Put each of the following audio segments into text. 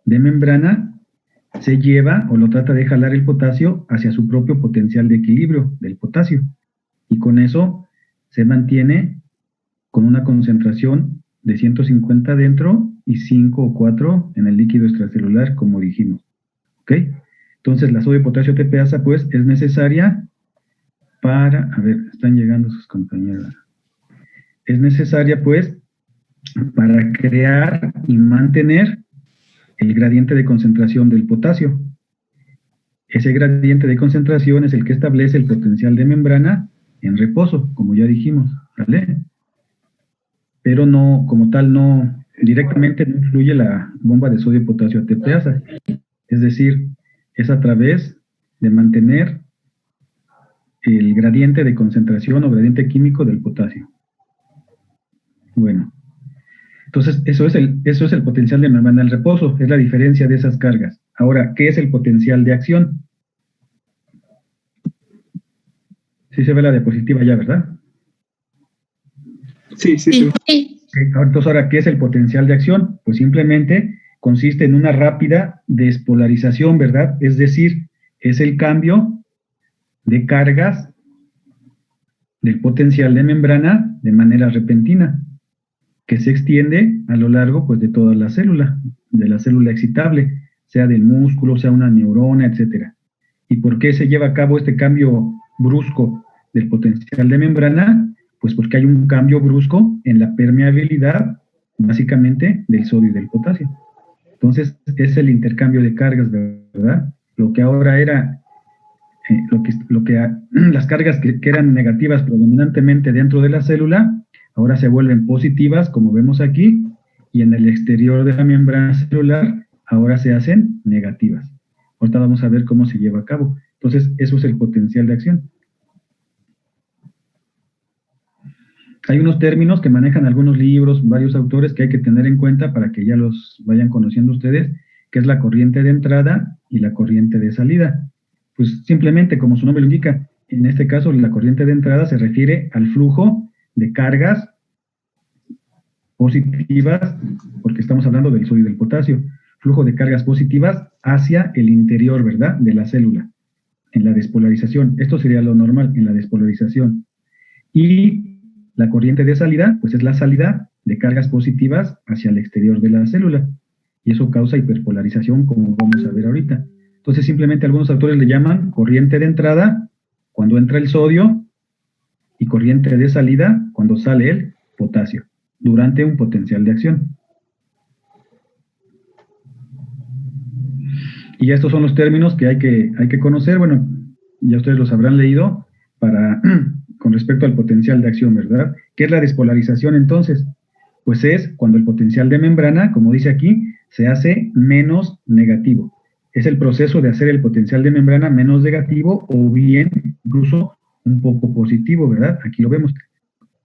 de membrana se lleva o lo trata de jalar el potasio hacia su propio potencial de equilibrio del potasio. Y con eso se mantiene con una concentración de 150 dentro y 5 o 4 en el líquido extracelular, como dijimos. ¿Ok? Entonces, la sodio potasio ATPasa, pues, es necesaria para... A ver, están llegando sus compañeras. Es necesaria, pues, para crear y mantener el gradiente de concentración del potasio. Ese gradiente de concentración es el que establece el potencial de membrana en reposo, como ya dijimos, ¿vale? Pero no, como tal, no, directamente no influye la bomba de sodio potasio ATPasa. Es decir, es a través de mantener el gradiente de concentración o gradiente químico del potasio. Bueno, entonces eso es el potencial de membrana en reposo, es la diferencia de esas cargas. Ahora, ¿qué es el potencial de acción? Sí se ve la diapositiva ya, ¿verdad? Sí. Entonces, ahora, ¿qué es el potencial de acción? Pues simplemente consiste en una rápida despolarización, ¿verdad? Es decir, es el cambio de cargas del potencial de membrana de manera repentina, que se extiende a lo largo, pues, de toda la célula, de la célula excitable, sea del músculo, sea una neurona, etcétera. ¿Y por qué se lleva a cabo este cambio brusco del potencial de membrana? Pues porque hay un cambio brusco en la permeabilidad, básicamente, del sodio y del potasio. Entonces, es el intercambio de cargas, ¿verdad? Lo que ahora era, las cargas que eran negativas predominantemente dentro de la célula, ahora se vuelven positivas, como vemos aquí, y en el exterior de la membrana celular, ahora se hacen negativas. Ahorita vamos a ver cómo se lleva a cabo. Entonces, eso es el potencial de acción. Hay unos términos que manejan algunos libros, varios autores, que hay que tener en cuenta para que ya los vayan conociendo ustedes, que es la corriente de entrada y la corriente de salida. Pues simplemente, como su nombre lo indica, en este caso la corriente de entrada se refiere al flujo de cargas positivas, porque estamos hablando del sodio y del potasio, flujo de cargas positivas hacia el interior, ¿verdad?, de la célula, en la despolarización. Esto sería lo normal en la despolarización. Y la corriente de salida, pues es la salida de cargas positivas hacia el exterior de la célula. Y eso causa hiperpolarización, como vamos a ver ahorita. Entonces, simplemente algunos autores le llaman corriente de entrada cuando entra el sodio y corriente de salida cuando sale el potasio, durante un potencial de acción. Y estos son los términos que hay que conocer. Bueno, ya ustedes los habrán leído con respecto al potencial de acción, ¿verdad? ¿Qué es la despolarización entonces? Pues es cuando el potencial de membrana, como dice aquí, se hace menos negativo. Es el proceso de hacer el potencial de membrana menos negativo o bien incluso un poco positivo, ¿verdad? Aquí lo vemos.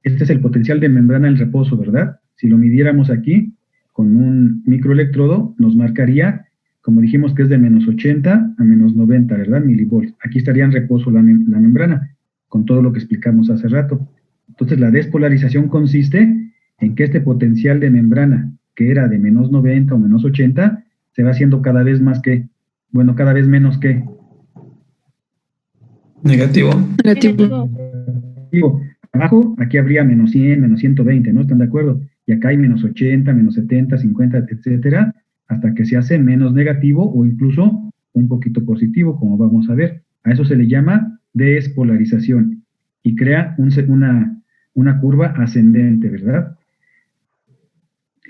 Este es el potencial de membrana en reposo, ¿verdad? Si lo midiéramos aquí con un microelectrodo, nos marcaría, como dijimos, que es de menos 80 a menos 90, ¿verdad? Milivolts. Aquí estaría en reposo la membrana, con todo lo que explicamos hace rato. Entonces, la despolarización consiste en que este potencial de membrana, que era de menos 90 o menos 80, se va haciendo cada vez más que, bueno, cada vez menos que... Negativo. Abajo, aquí habría menos 100, menos 120, ¿no? ¿Están de acuerdo? Y acá hay menos 80, menos 70, 50, etcétera, hasta que se hace menos negativo o incluso un poquito positivo, como vamos a ver. A eso se le llama despolarización y crea una curva ascendente, ¿verdad?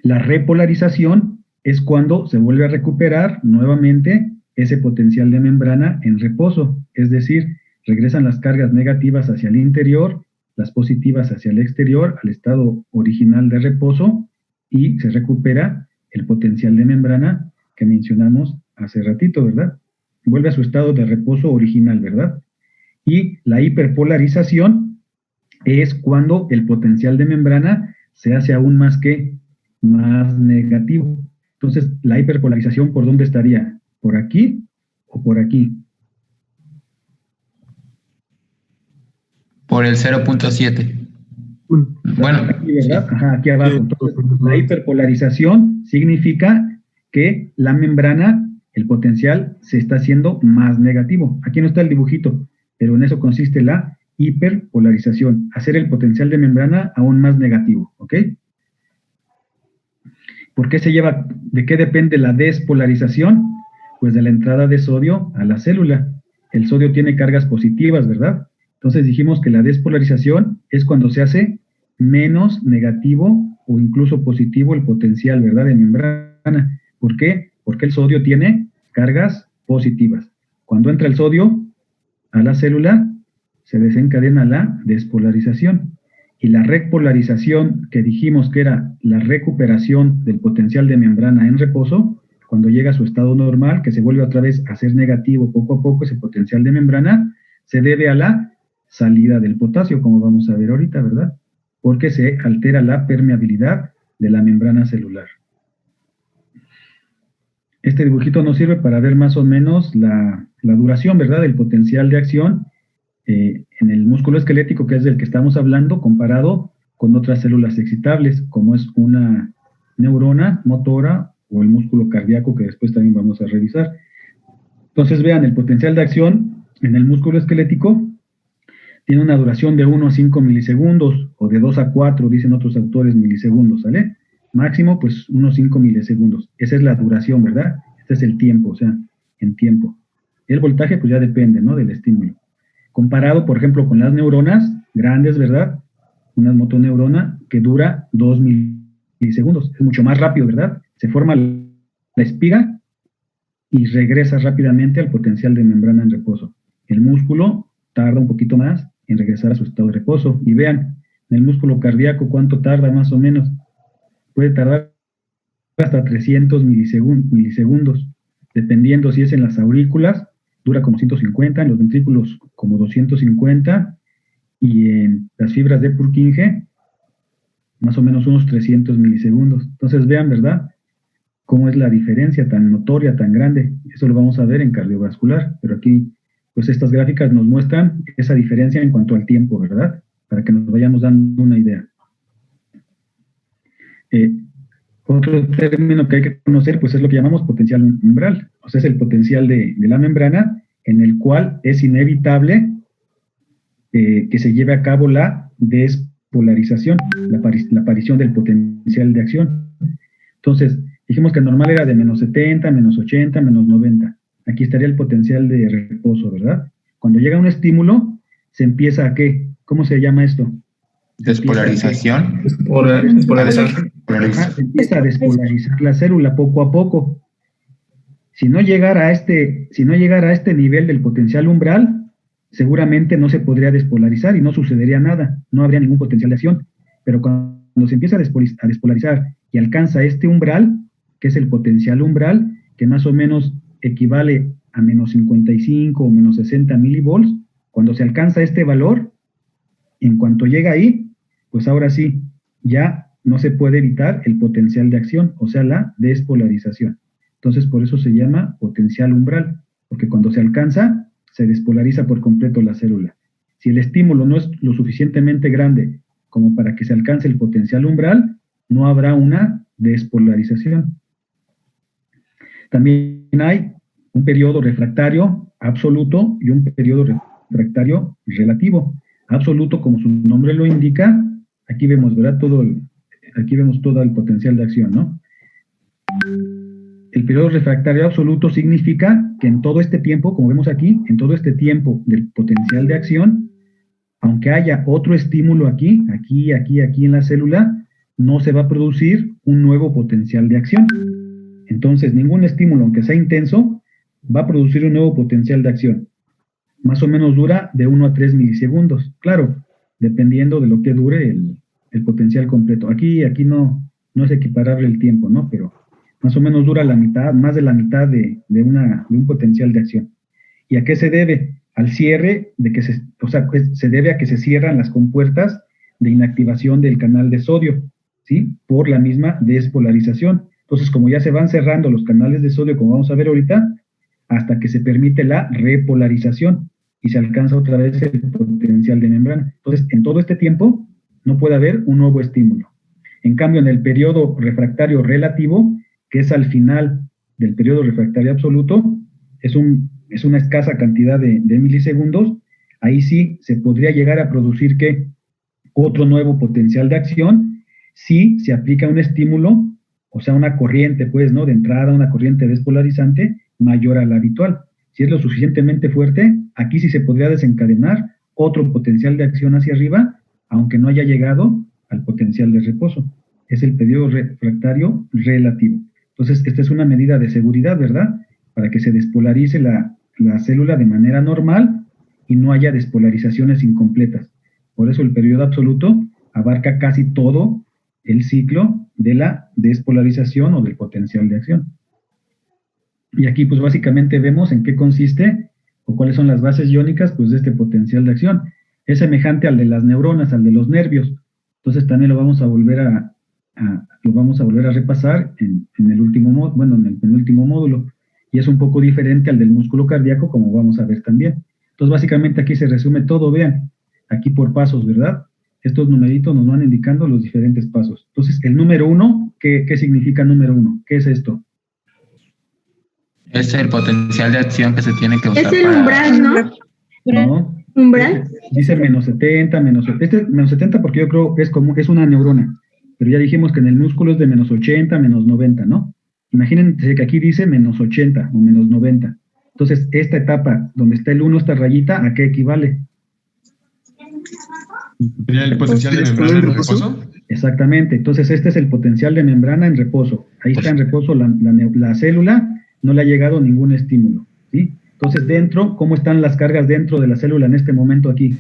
La repolarización es cuando se vuelve a recuperar nuevamente ese potencial de membrana en reposo, es decir, regresan las cargas negativas hacia el interior, las positivas hacia el exterior, al estado original de reposo, y se recupera el potencial de membrana que mencionamos hace ratito, ¿verdad? Vuelve a su estado de reposo original, ¿verdad? Y la hiperpolarización es cuando el potencial de membrana se hace aún más negativo. Entonces, la hiperpolarización, ¿por dónde estaría? ¿Por aquí o por aquí? Por el 0.7. Bueno. Aquí, ¿verdad? Ajá, aquí abajo. Entonces, la hiperpolarización significa que la membrana, el potencial, se está haciendo más negativo. Aquí no está el dibujito, pero en eso consiste la hiperpolarización, hacer el potencial de membrana aún más negativo, ¿ok? ¿Por qué se lleva, de qué depende la despolarización? Pues de la entrada de sodio a la célula. El sodio tiene cargas positivas, ¿verdad? Entonces dijimos que la despolarización es cuando se hace menos negativo o incluso positivo el potencial, ¿verdad?, de membrana. ¿Por qué? Porque el sodio tiene cargas positivas. Cuando entra el sodio a la célula, se desencadena la despolarización. Y la repolarización, que dijimos que era la recuperación del potencial de membrana en reposo, cuando llega a su estado normal, que se vuelve otra vez a ser negativo poco a poco ese potencial de membrana, se debe a la salida del potasio, como vamos a ver ahorita, ¿verdad? Porque se altera la permeabilidad de la membrana celular. Este dibujito nos sirve para ver más o menos la duración, ¿verdad?, del potencial de acción en el músculo esquelético, que es del que estamos hablando, comparado con otras células excitables, como es una neurona motora o el músculo cardíaco, que después también vamos a revisar. Entonces, vean, el potencial de acción en el músculo esquelético tiene una duración de 1 a 5 milisegundos, o de 2 a 4, dicen otros autores, milisegundos, ¿sale? Máximo, pues, unos 5 milisegundos. Esa es la duración, ¿verdad? Este es el tiempo, o sea, en tiempo. El voltaje, pues, ya depende, ¿no?, del estímulo. Comparado, por ejemplo, con las neuronas grandes, ¿verdad? Una motoneurona que dura 2 milisegundos. Es mucho más rápido, ¿verdad? Se forma la espiga y regresa rápidamente al potencial de membrana en reposo. El músculo tarda un poquito más en regresar a su estado de reposo. Y vean, en el músculo cardíaco, ¿cuánto tarda más o menos? Puede tardar hasta 300 milisegundos, dependiendo si es en las aurículas, dura como 150, en los ventrículos como 250, y en las fibras de Purkinje, más o menos unos 300 milisegundos. Entonces vean, ¿verdad?, cómo es la diferencia tan notoria, tan grande. Eso lo vamos a ver en cardiovascular, pero aquí, pues estas gráficas nos muestran esa diferencia en cuanto al tiempo, ¿verdad?, para que nos vayamos dando una idea. Otro término que hay que conocer, pues es lo que llamamos potencial umbral, o sea, es el potencial de la membrana en el cual es inevitable que se lleve a cabo la despolarización, la aparición del potencial de acción. Entonces, dijimos que el normal era de menos 70, menos 80, menos 90. Aquí estaría el potencial de reposo, ¿verdad? Cuando llega un estímulo, se empieza a ¿qué? ¿Cómo se llama esto? Despolarización. Se empieza a despolarizar la célula poco a poco. Si no llegara a este nivel del potencial umbral, seguramente no se podría despolarizar y no sucedería nada, no habría ningún potencial de acción. Pero cuando se empieza a despolarizar y alcanza este umbral, que es el potencial umbral, que más o menos equivale a menos 55 o menos 60 milivolts, cuando se alcanza este valor, en cuanto llega ahí, pues ahora sí, ya no se puede evitar el potencial de acción, o sea, la despolarización. Entonces, por eso se llama potencial umbral, porque cuando se alcanza, se despolariza por completo la célula. Si el estímulo no es lo suficientemente grande como para que se alcance el potencial umbral, no habrá una despolarización. También hay un periodo refractario absoluto y un periodo refractario relativo. Absoluto, como su nombre lo indica, aquí vemos, ¿verdad?, aquí vemos todo el potencial de acción, ¿no? El periodo refractario absoluto significa que en todo este tiempo, como vemos aquí, en todo este tiempo del potencial de acción, aunque haya otro estímulo aquí en la célula, no se va a producir un nuevo potencial de acción. Entonces, ningún estímulo, aunque sea intenso, va a producir un nuevo potencial de acción. Más o menos dura de 1 a 3 milisegundos. Claro, dependiendo de lo que dure el potencial completo. Aquí no es equiparable el tiempo, ¿no? Pero más o menos dura la mitad, más de la mitad de un potencial de acción. ¿Y a qué se debe? Al cierre se debe a que se cierran las compuertas de inactivación del canal de sodio, ¿sí?, por la misma despolarización. Entonces, como ya se van cerrando los canales de sodio, como vamos a ver ahorita, hasta que se permite la repolarización y se alcanza otra vez el potencial de membrana. Entonces, en todo este tiempo no puede haber un nuevo estímulo. En cambio, en el periodo refractario relativo, que es al final del periodo refractario absoluto, es una escasa cantidad de milisegundos, ahí sí se podría llegar a producir ¿qué? Otro nuevo potencial de acción si se aplica un estímulo, o sea, una corriente, pues, ¿no? De entrada, una corriente despolarizante mayor a la habitual. Si es lo suficientemente fuerte, aquí sí se podría desencadenar otro potencial de acción hacia arriba, aunque no haya llegado al potencial de reposo. Es el periodo refractario relativo. Entonces, esta es una medida de seguridad, ¿verdad? Para que se despolarice la célula de manera normal y no haya despolarizaciones incompletas. Por eso el periodo absoluto abarca casi todo el ciclo de la despolarización o del potencial de acción. Y aquí pues básicamente vemos en qué consiste o cuáles son las bases iónicas pues de este potencial de acción. Es semejante al de las neuronas, al de los nervios. Entonces también lo vamos a volver a repasar en el último, en el penúltimo módulo. Y es un poco diferente al del músculo cardíaco, como vamos a ver también. Entonces básicamente aquí se resume todo, vean, aquí por pasos, ¿verdad? Estos numeritos nos van indicando los diferentes pasos. Entonces, el número 1, ¿qué significa número 1? ¿Qué es esto? Es el potencial de acción que se tiene que usar. Es el umbral, ¿no? No. ¿Umbral? Dice menos 70, menos 70 porque yo creo que es una neurona. Pero ya dijimos que en el músculo es de menos 80, menos 90, ¿no? Imagínense que aquí dice menos 80 o menos 90. Entonces, esta etapa donde está el 1, esta rayita, ¿a qué equivale? ¿Sería el potencial de membrana en reposo? Exactamente, entonces este es el potencial de membrana en reposo. Ahí está en reposo la célula, no le ha llegado ningún estímulo, ¿sí? Entonces dentro, ¿cómo están las cargas dentro de la célula en este momento aquí?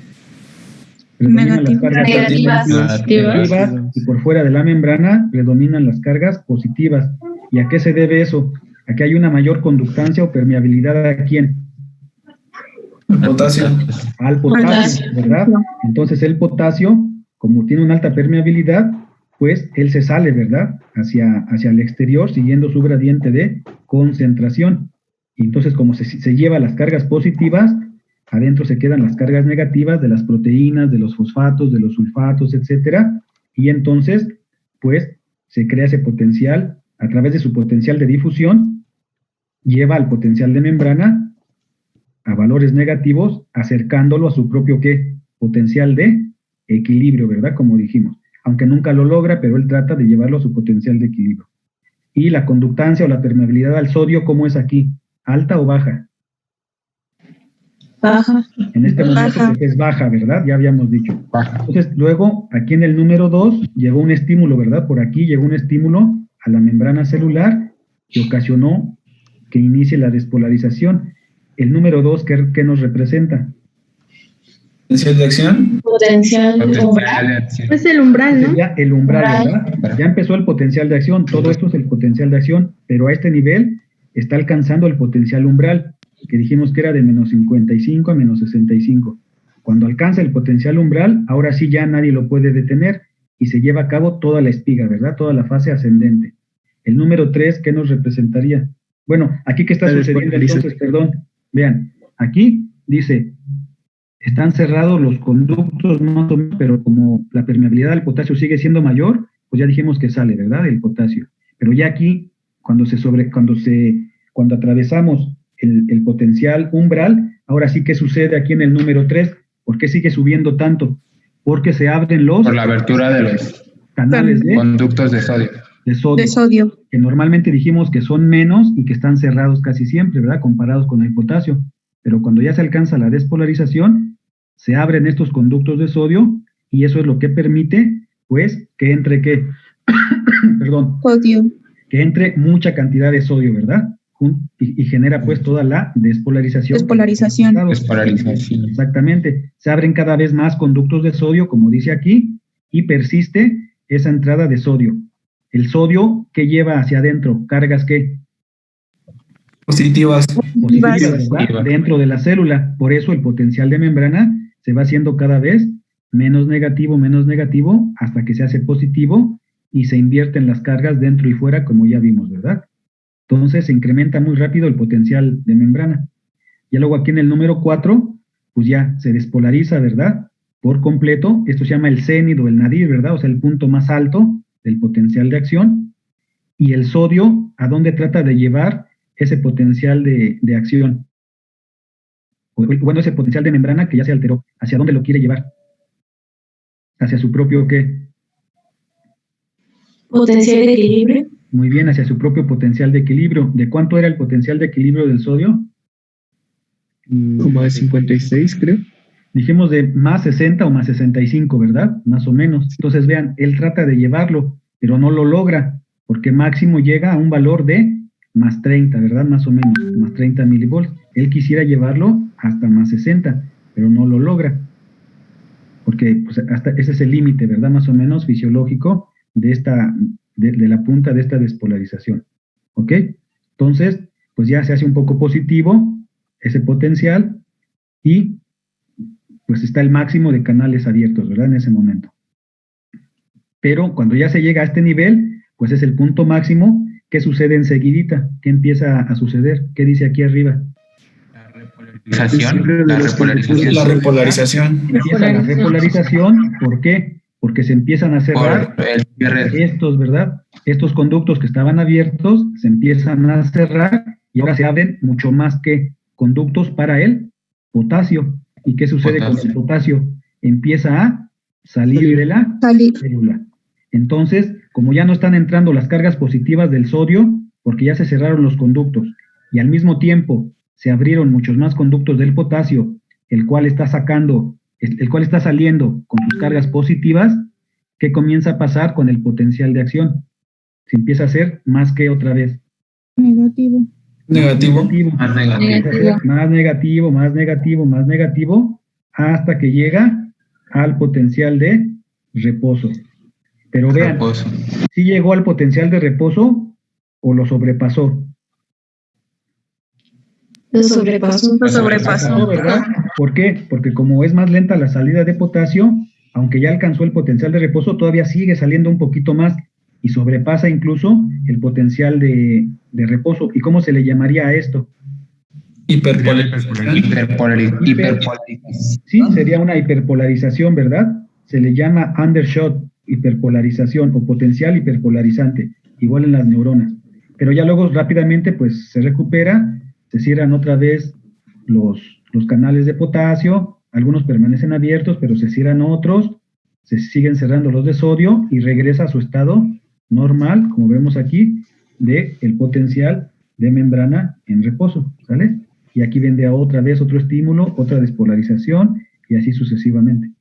Predominan las cargas negativas y por fuera de la membrana predominan las cargas positivas. ¿Y a qué se debe eso? A que hay una mayor conductancia o permeabilidad ¿a quién? Al potasio. Al potasio, ¿verdad? Entonces el potasio, como tiene una alta permeabilidad, pues él se sale, ¿verdad? Hacia el exterior, siguiendo su gradiente de concentración. Y entonces como se lleva las cargas positivas, adentro se quedan las cargas negativas de las proteínas, de los fosfatos, de los sulfatos, etcétera. Y entonces, pues, se crea ese potencial, a través de su potencial de difusión, lleva al potencial de membrana a valores negativos, acercándolo a su propio, ¿qué? Potencial de equilibrio, ¿verdad? Como dijimos. Aunque nunca lo logra, pero él trata de llevarlo a su potencial de equilibrio. Y la conductancia o la permeabilidad al sodio, ¿cómo es aquí? ¿Alta o baja? Baja. En este momento es baja, ¿verdad? Ya habíamos dicho. Baja. Entonces, luego, aquí en el número 2, llegó un estímulo, ¿verdad? Por aquí llegó un estímulo a la membrana celular que ocasionó que inicie la despolarización. El número 2, ¿qué nos representa? ¿Potencial de acción? Potencial de umbral. acción. Es el umbral, ¿no? Ya el umbral, ¿verdad? Ya empezó el potencial de acción, todo esto es el potencial de acción, pero a este nivel está alcanzando el potencial umbral, que dijimos que era de menos 55 a menos 65. Cuando alcanza el potencial umbral, ahora sí ya nadie lo puede detener y se lleva a cabo toda la espiga, ¿verdad? Toda la fase ascendente. El número 3, ¿qué nos representaría? Bueno, aquí ¿qué está sucediendo entonces? Perdón, vean, aquí dice, están cerrados los conductos, más o menos, pero como la permeabilidad del potasio sigue siendo mayor, pues ya dijimos que sale, ¿verdad? El potasio. Pero ya aquí, cuando atravesamos el potencial umbral, ahora sí, ¿qué sucede aquí en el número 3? ¿Por qué sigue subiendo tanto? Porque se abren los... Por la abertura de los canales de conductos de sodio. De sodio. Que normalmente dijimos que son menos y que están cerrados casi siempre, ¿verdad? Comparados con el potasio. Pero cuando ya se alcanza la despolarización, se abren estos conductos de sodio y eso es lo que permite, pues, que entre, ¿qué? Perdón. Sodio. Que entre mucha cantidad de sodio, ¿verdad? Y genera, pues, toda la despolarización. Despolarización. Exactamente. Se abren cada vez más conductos de sodio, como dice aquí, y persiste esa entrada de sodio. El sodio, ¿qué lleva hacia adentro? ¿Cargas qué? Positivas, ¿verdad? Dentro de la célula. Por eso el potencial de membrana se va haciendo cada vez menos negativo, hasta que se hace positivo y se invierten las cargas dentro y fuera, como ya vimos, ¿verdad? Entonces se incrementa muy rápido el potencial de membrana. Y luego aquí en el número 4, pues ya se despolariza, ¿verdad? Por completo. Esto se llama el cenit o el nadir, ¿verdad? O sea, el punto más alto del potencial de acción. y el sodio, ¿a dónde trata de llevar ese potencial de acción? Bueno, ese potencial de membrana que ya se alteró, ¿hacia dónde lo quiere llevar? ¿Hacia su propio qué? Potencial de equilibrio. Muy bien, hacia su propio potencial de equilibrio. ¿De cuánto era el potencial de equilibrio del sodio? Como de 56, creo. Dijimos de más 60 o más 65, ¿verdad? Más o menos. Entonces, vean, él trata de llevarlo, pero no lo logra, porque máximo llega a un valor de más 30, ¿verdad? Más o menos, más 30 milivolts. Él quisiera llevarlo hasta más 60, pero no lo logra, porque pues, hasta ese es el límite, ¿verdad? Más o menos fisiológico de la punta de esta despolarización. ¿Ok? Entonces, pues ya se hace un poco positivo ese potencial y pues está el máximo de canales abiertos, ¿verdad? En ese momento. Pero cuando ya se llega a este nivel, pues es el punto máximo. ¿Qué sucede enseguidita? ¿Qué empieza a suceder? ¿Qué dice aquí arriba? La repolarización. La repolarización. Empieza la repolarización. ¿Por qué? Porque se empiezan a cerrar Por el cierre. estos, ¿verdad? Estos conductos que estaban abiertos se empiezan a cerrar y ahora se abren mucho más que conductos para el potasio. ¿Y qué sucede con el potasio? Empieza a salir de la célula. Entonces, como ya no están entrando las cargas positivas del sodio, porque ya se cerraron los conductos, y al mismo tiempo se abrieron muchos más conductos del potasio, el cual está saliendo con sus cargas positivas, ¿qué comienza a pasar con el potencial de acción? Se empieza a hacer más que otra vez. Negativo. Más negativo. Más negativo, más negativo, más negativo, hasta que llega al potencial de reposo. Pero vean, ¿sí llegó al potencial de reposo o lo sobrepasó? Lo sobrepasó. ¿Verdad? ¿Por qué? Porque como es más lenta la salida de potasio, aunque ya alcanzó el potencial de reposo, todavía sigue saliendo un poquito más y sobrepasa incluso el potencial de reposo. ¿Y cómo se le llamaría a esto? Hiperpolarización. Sí, sería una hiperpolarización, ¿verdad? Se le llama undershot, hiperpolarización o potencial hiperpolarizante, igual en las neuronas. Pero ya luego rápidamente pues se recupera, se cierran otra vez los canales de potasio, algunos permanecen abiertos, pero se cierran otros, se siguen cerrando los de sodio y regresa a su estado normal, como vemos aquí, de el potencial de membrana en reposo, ¿sale? Y aquí vendría otra vez otro estímulo, otra despolarización y así sucesivamente.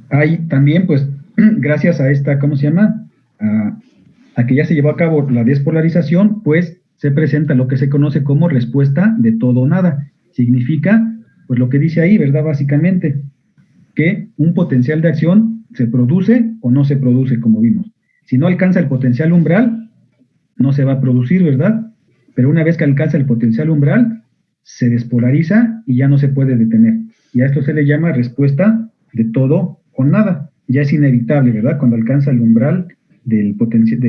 Hay también, pues, gracias a esta, ¿cómo se llama? A que ya se llevó a cabo la despolarización, pues se presenta lo que se conoce como respuesta de todo o nada. Significa, pues lo que dice ahí, ¿verdad? Básicamente, que un potencial de acción se produce o no se produce, como vimos. Si no alcanza el potencial umbral, no se va a producir, ¿verdad? Pero una vez que alcanza el potencial umbral, se despolariza y ya no se puede detener. Y a esto se le llama respuesta de todo o nada. Ya es inevitable, ¿verdad? Cuando alcanza el umbral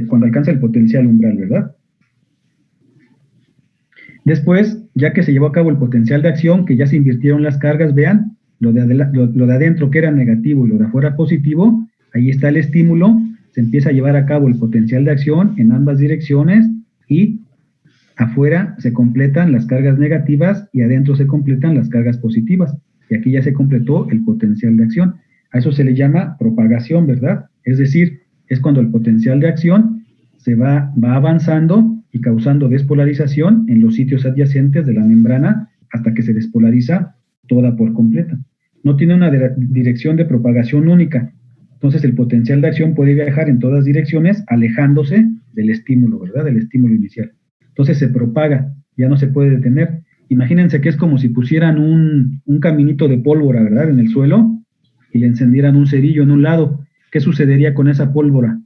cuando alcanza el potencial umbral, ¿verdad? Después, ya que se llevó a cabo el potencial de acción, que ya se invirtieron las cargas, vean, lo de adentro que era negativo y lo de afuera positivo, ahí está el estímulo, se empieza a llevar a cabo el potencial de acción en ambas direcciones y afuera se completan las cargas negativas y adentro se completan las cargas positivas. Y aquí ya se completó el potencial de acción. A eso se le llama propagación, ¿verdad? Es decir, es cuando el potencial de acción se va avanzando y causando despolarización en los sitios adyacentes de la membrana hasta que se despolariza toda por completa. No tiene una dirección de propagación única. Entonces el potencial de acción puede viajar en todas direcciones alejándose del estímulo, ¿verdad? Del estímulo inicial. Entonces se propaga, ya no se puede detener. Imagínense que es como si pusieran un caminito de pólvora, ¿verdad? En el suelo y le encendieran un cerillo en un lado. ¿Qué sucedería con esa pólvora?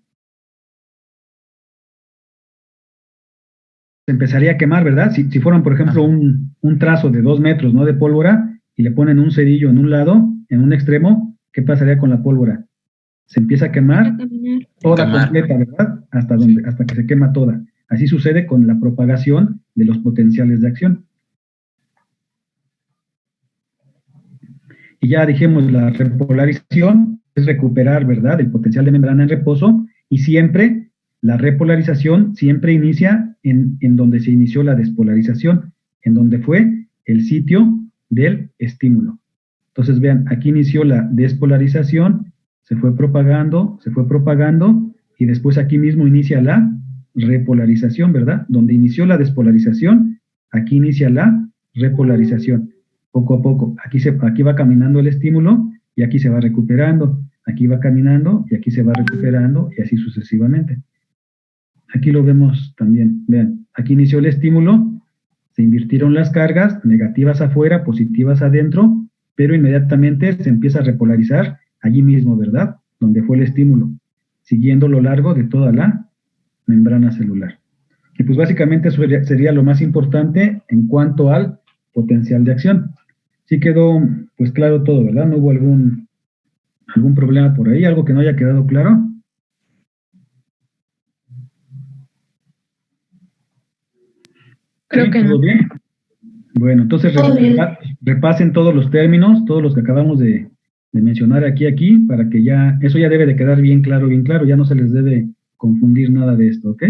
Se empezaría a quemar, ¿verdad? Si fueran, por ejemplo, un trazo de 2 metros, ¿no? De pólvora y le ponen un cerillo en un lado, en un extremo, ¿qué pasaría con la pólvora? Se empieza a quemar toda completa, ¿verdad? Hasta que se quema toda. Así sucede con la propagación de los potenciales de acción. Y ya dijimos, la repolarización es recuperar, ¿verdad?, el potencial de membrana en reposo Y siempre, la repolarización siempre inicia en donde se inició la despolarización, en donde fue el sitio del estímulo. Entonces, vean, aquí inició la despolarización, se fue propagando, y después aquí mismo inicia la repolarización, ¿verdad? Donde inició la despolarización, aquí inicia la repolarización. Poco a poco, aquí va caminando el estímulo y aquí se va recuperando, aquí va caminando y aquí se va recuperando y así sucesivamente. Aquí lo vemos también, vean, aquí inició el estímulo, se invirtieron las cargas, negativas afuera, positivas adentro, pero inmediatamente se empieza a repolarizar allí mismo, ¿verdad? Donde fue el estímulo, siguiendo lo largo de toda la membrana celular. Y pues básicamente eso sería lo más importante en cuanto al potencial de acción. Sí quedó pues claro todo, ¿verdad? ¿No hubo algún problema por ahí? ¿Algo que no haya quedado claro? Creo que no. ¿Todo bien? Bueno, entonces repasen todos los términos, todos los que acabamos de mencionar aquí, para que eso ya debe de quedar bien claro, ya no se les debe confundir nada de esto, ¿ok?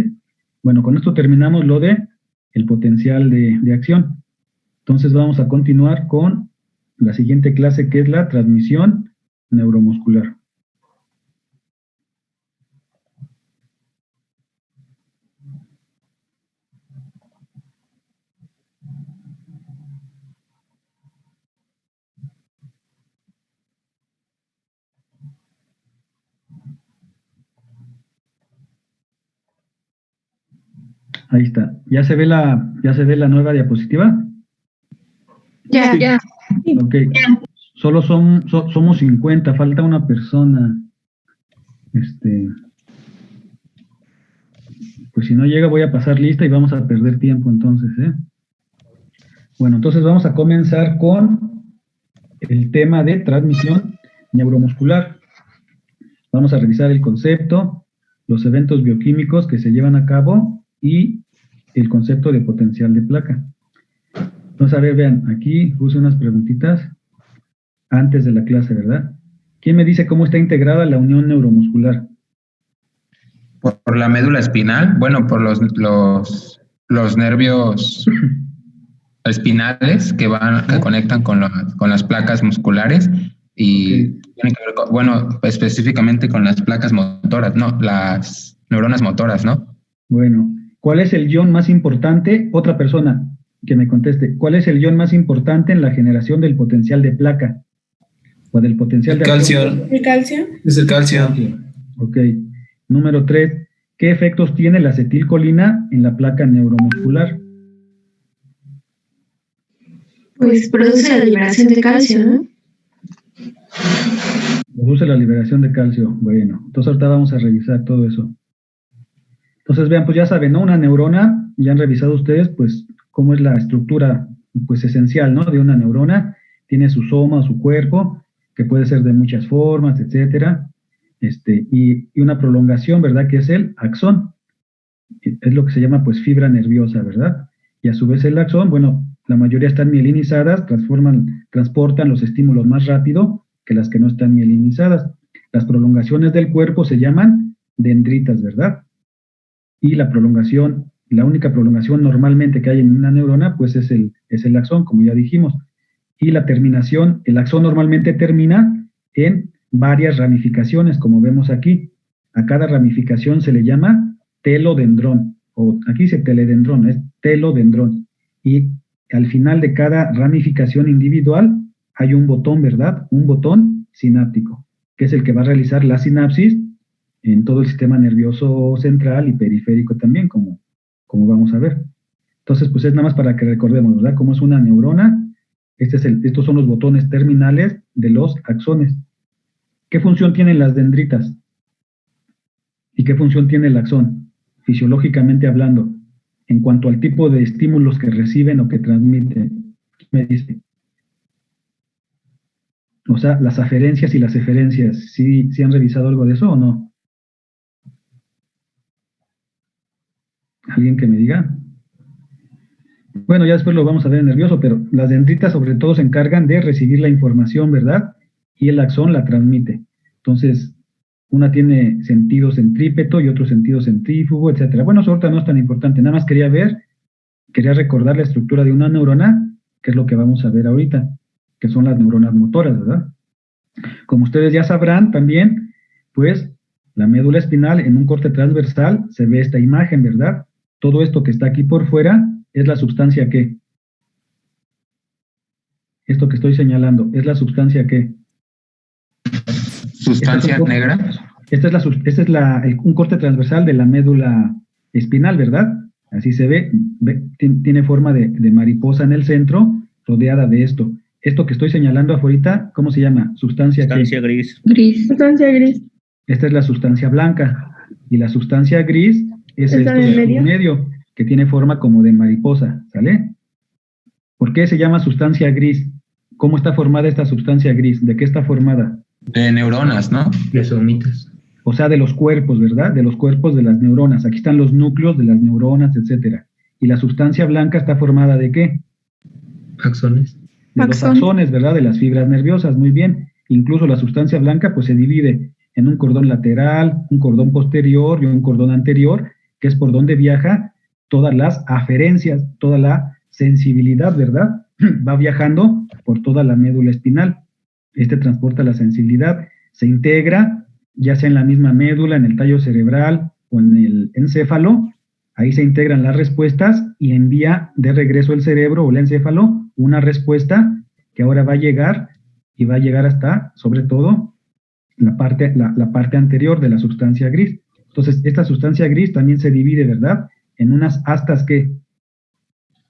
Bueno, con esto terminamos lo de el potencial de acción. Entonces vamos a continuar con la siguiente clase, que es la transmisión neuromuscular. Ahí está. ¿Ya se ve la nueva diapositiva? Ya. Ok. Solo somos 50, falta una persona. Pues si no llega voy a pasar lista y vamos a perder tiempo entonces, ¿eh? Bueno, entonces vamos a comenzar con el tema de transmisión neuromuscular. Vamos a revisar el concepto, los eventos bioquímicos que se llevan a cabo y el concepto de potencial de placa. Entonces, a ver, vean, aquí puse unas preguntitas antes de la clase, ¿verdad? ¿Quién me dice cómo está integrada la unión neuromuscular? Por la médula espinal, bueno, por los nervios espinales que conectan con las placas musculares y tienen que ver bueno, específicamente con las placas motoras, no, las neuronas motoras, ¿no? Bueno, ¿cuál es el ion más importante? Otra persona que me conteste, ¿cuál es el ion más importante en la generación del potencial de placa? O del potencial de calcio. ¿El calcio? Es el calcio. Ok. Número 3, ¿qué efectos tiene la acetilcolina en la placa neuromuscular? Pues produce la liberación de calcio, ¿no? Produce la liberación de calcio. Bueno, entonces ahorita vamos a revisar todo eso. Entonces, vean, pues ya saben, ¿no? Una neurona, ya han revisado ustedes, pues, cómo es la estructura, pues, esencial, ¿no? De una neurona. Tiene su soma, su cuerpo, que puede ser de muchas formas, etcétera. Y una prolongación, ¿verdad? Que es el axón. Es lo que se llama, pues, fibra nerviosa, ¿verdad? Y a su vez el axón, bueno, la mayoría están mielinizadas, transportan los estímulos más rápido que las que no están mielinizadas. Las prolongaciones del cuerpo se llaman dendritas, ¿verdad? Y la única prolongación normalmente que hay en una neurona, pues es el axón, como ya dijimos. Y la terminación, el axón normalmente termina en varias ramificaciones, como vemos aquí. A cada ramificación se le llama telodendrón, o aquí dice teledendrón, es telodendrón. Y al final de cada ramificación individual hay un botón, ¿verdad? Un botón sináptico, que es el que va a realizar la sinapsis en todo el sistema nervioso central y periférico también, como vamos a ver. Entonces, pues es nada más para que recordemos, ¿verdad? Cómo es una neurona. Estos son los botones terminales de los axones. ¿Qué función tienen las dendritas? ¿Y qué función tiene el axón? Fisiológicamente hablando, en cuanto al tipo de estímulos que reciben o que transmiten, me dice. O sea, las aferencias y las eferencias, ¿sí han revisado algo de eso o no? ¿Alguien que me diga? Bueno, ya después lo vamos a ver en nervioso, pero las dendritas sobre todo se encargan de recibir la información, ¿verdad? Y el axón la transmite. Entonces, Una tiene sentido centrípeto y otro sentido centrífugo, etcétera. Bueno, eso ahorita no es tan importante. Nada más quería recordar la estructura de una neurona, que es lo que vamos a ver ahorita, que son las neuronas motoras, ¿verdad? Como ustedes ya sabrán también, pues la médula espinal en un corte transversal se ve esta imagen, ¿verdad? Todo esto que está aquí por fuera es la sustancia ¿qué? Esto que estoy señalando, ¿es la sustancia qué? Sustancia negra. Este es un corte transversal de la médula espinal, ¿verdad? Así se ve, tiene forma de mariposa en el centro, rodeada de esto. Esto que estoy señalando afuera, ¿cómo se llama? Sustancia gris. Sustancia gris. Esta es la sustancia blanca, y la sustancia gris es ¿Esta esto del de medio? medio, que tiene forma como de mariposa, ¿sale? ¿Por qué se llama sustancia gris? ¿Cómo está formada esta sustancia gris? ¿De qué está formada? De neuronas, ¿no? De somitas. O sea, de los cuerpos, ¿verdad? De los cuerpos de las neuronas. Aquí están los núcleos de las neuronas, etcétera. ¿Y la sustancia blanca está formada de qué? Axones. De los axones, ¿verdad? De las fibras nerviosas, muy bien. Incluso la sustancia blanca pues se divide en un cordón lateral, un cordón posterior y un cordón anterior, que es por donde viaja todas las aferencias, toda la sensibilidad, ¿verdad? Va viajando por toda la médula espinal. Este transporta la sensibilidad, se integra, ya sea en la misma médula, en el tallo cerebral o en el encéfalo. Ahí se integran las respuestas y envía de regreso el cerebro o el encéfalo una respuesta que ahora va a llegar y va a llegar hasta, sobre todo, la parte anterior de la sustancia gris. Entonces, esta sustancia gris también se divide, ¿verdad? En unas astas que,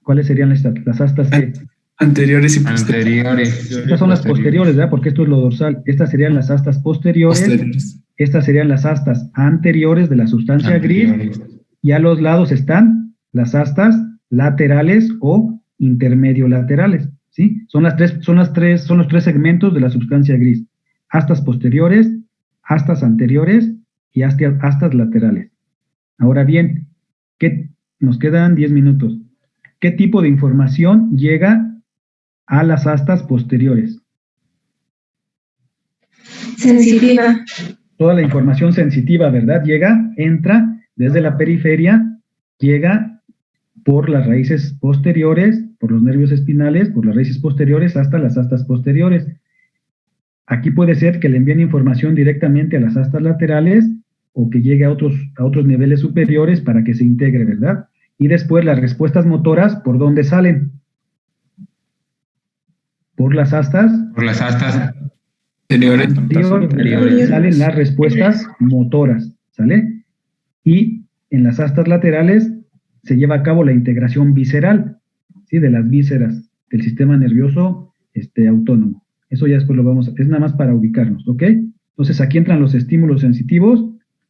¿cuáles serían las astas que? Anteriores y posteriores. Anteriores. Estas son las posteriores, ¿verdad? Porque esto es lo dorsal. Estas serían las astas posteriores. Estas serían las astas anteriores de la sustancia gris. Y a los lados están las astas laterales o intermediolaterales, ¿sí? Son los tres segmentos de la sustancia gris. Astas posteriores, astas anteriores y astas laterales. Ahora bien, nos quedan 10 minutos. ¿Qué tipo de información llega a las astas posteriores? Sensitiva. Toda la información sensitiva, ¿verdad? Entra desde la periferia, llega por las raíces posteriores, por los nervios espinales, por las raíces posteriores hasta las astas posteriores. Aquí puede ser que le envíen información directamente a las astas laterales o que llegue a otros niveles superiores para que se integre, ¿verdad? Y después las respuestas motoras, ¿por dónde salen? Por las astas. Por las astas anteriores salen las respuestas motoras, ¿sale? Y en las astas laterales se lleva a cabo la integración visceral, ¿sí? De las vísceras del sistema nervioso autónomo. Eso ya después es nada más para ubicarnos, ¿ok? Entonces aquí entran los estímulos sensitivos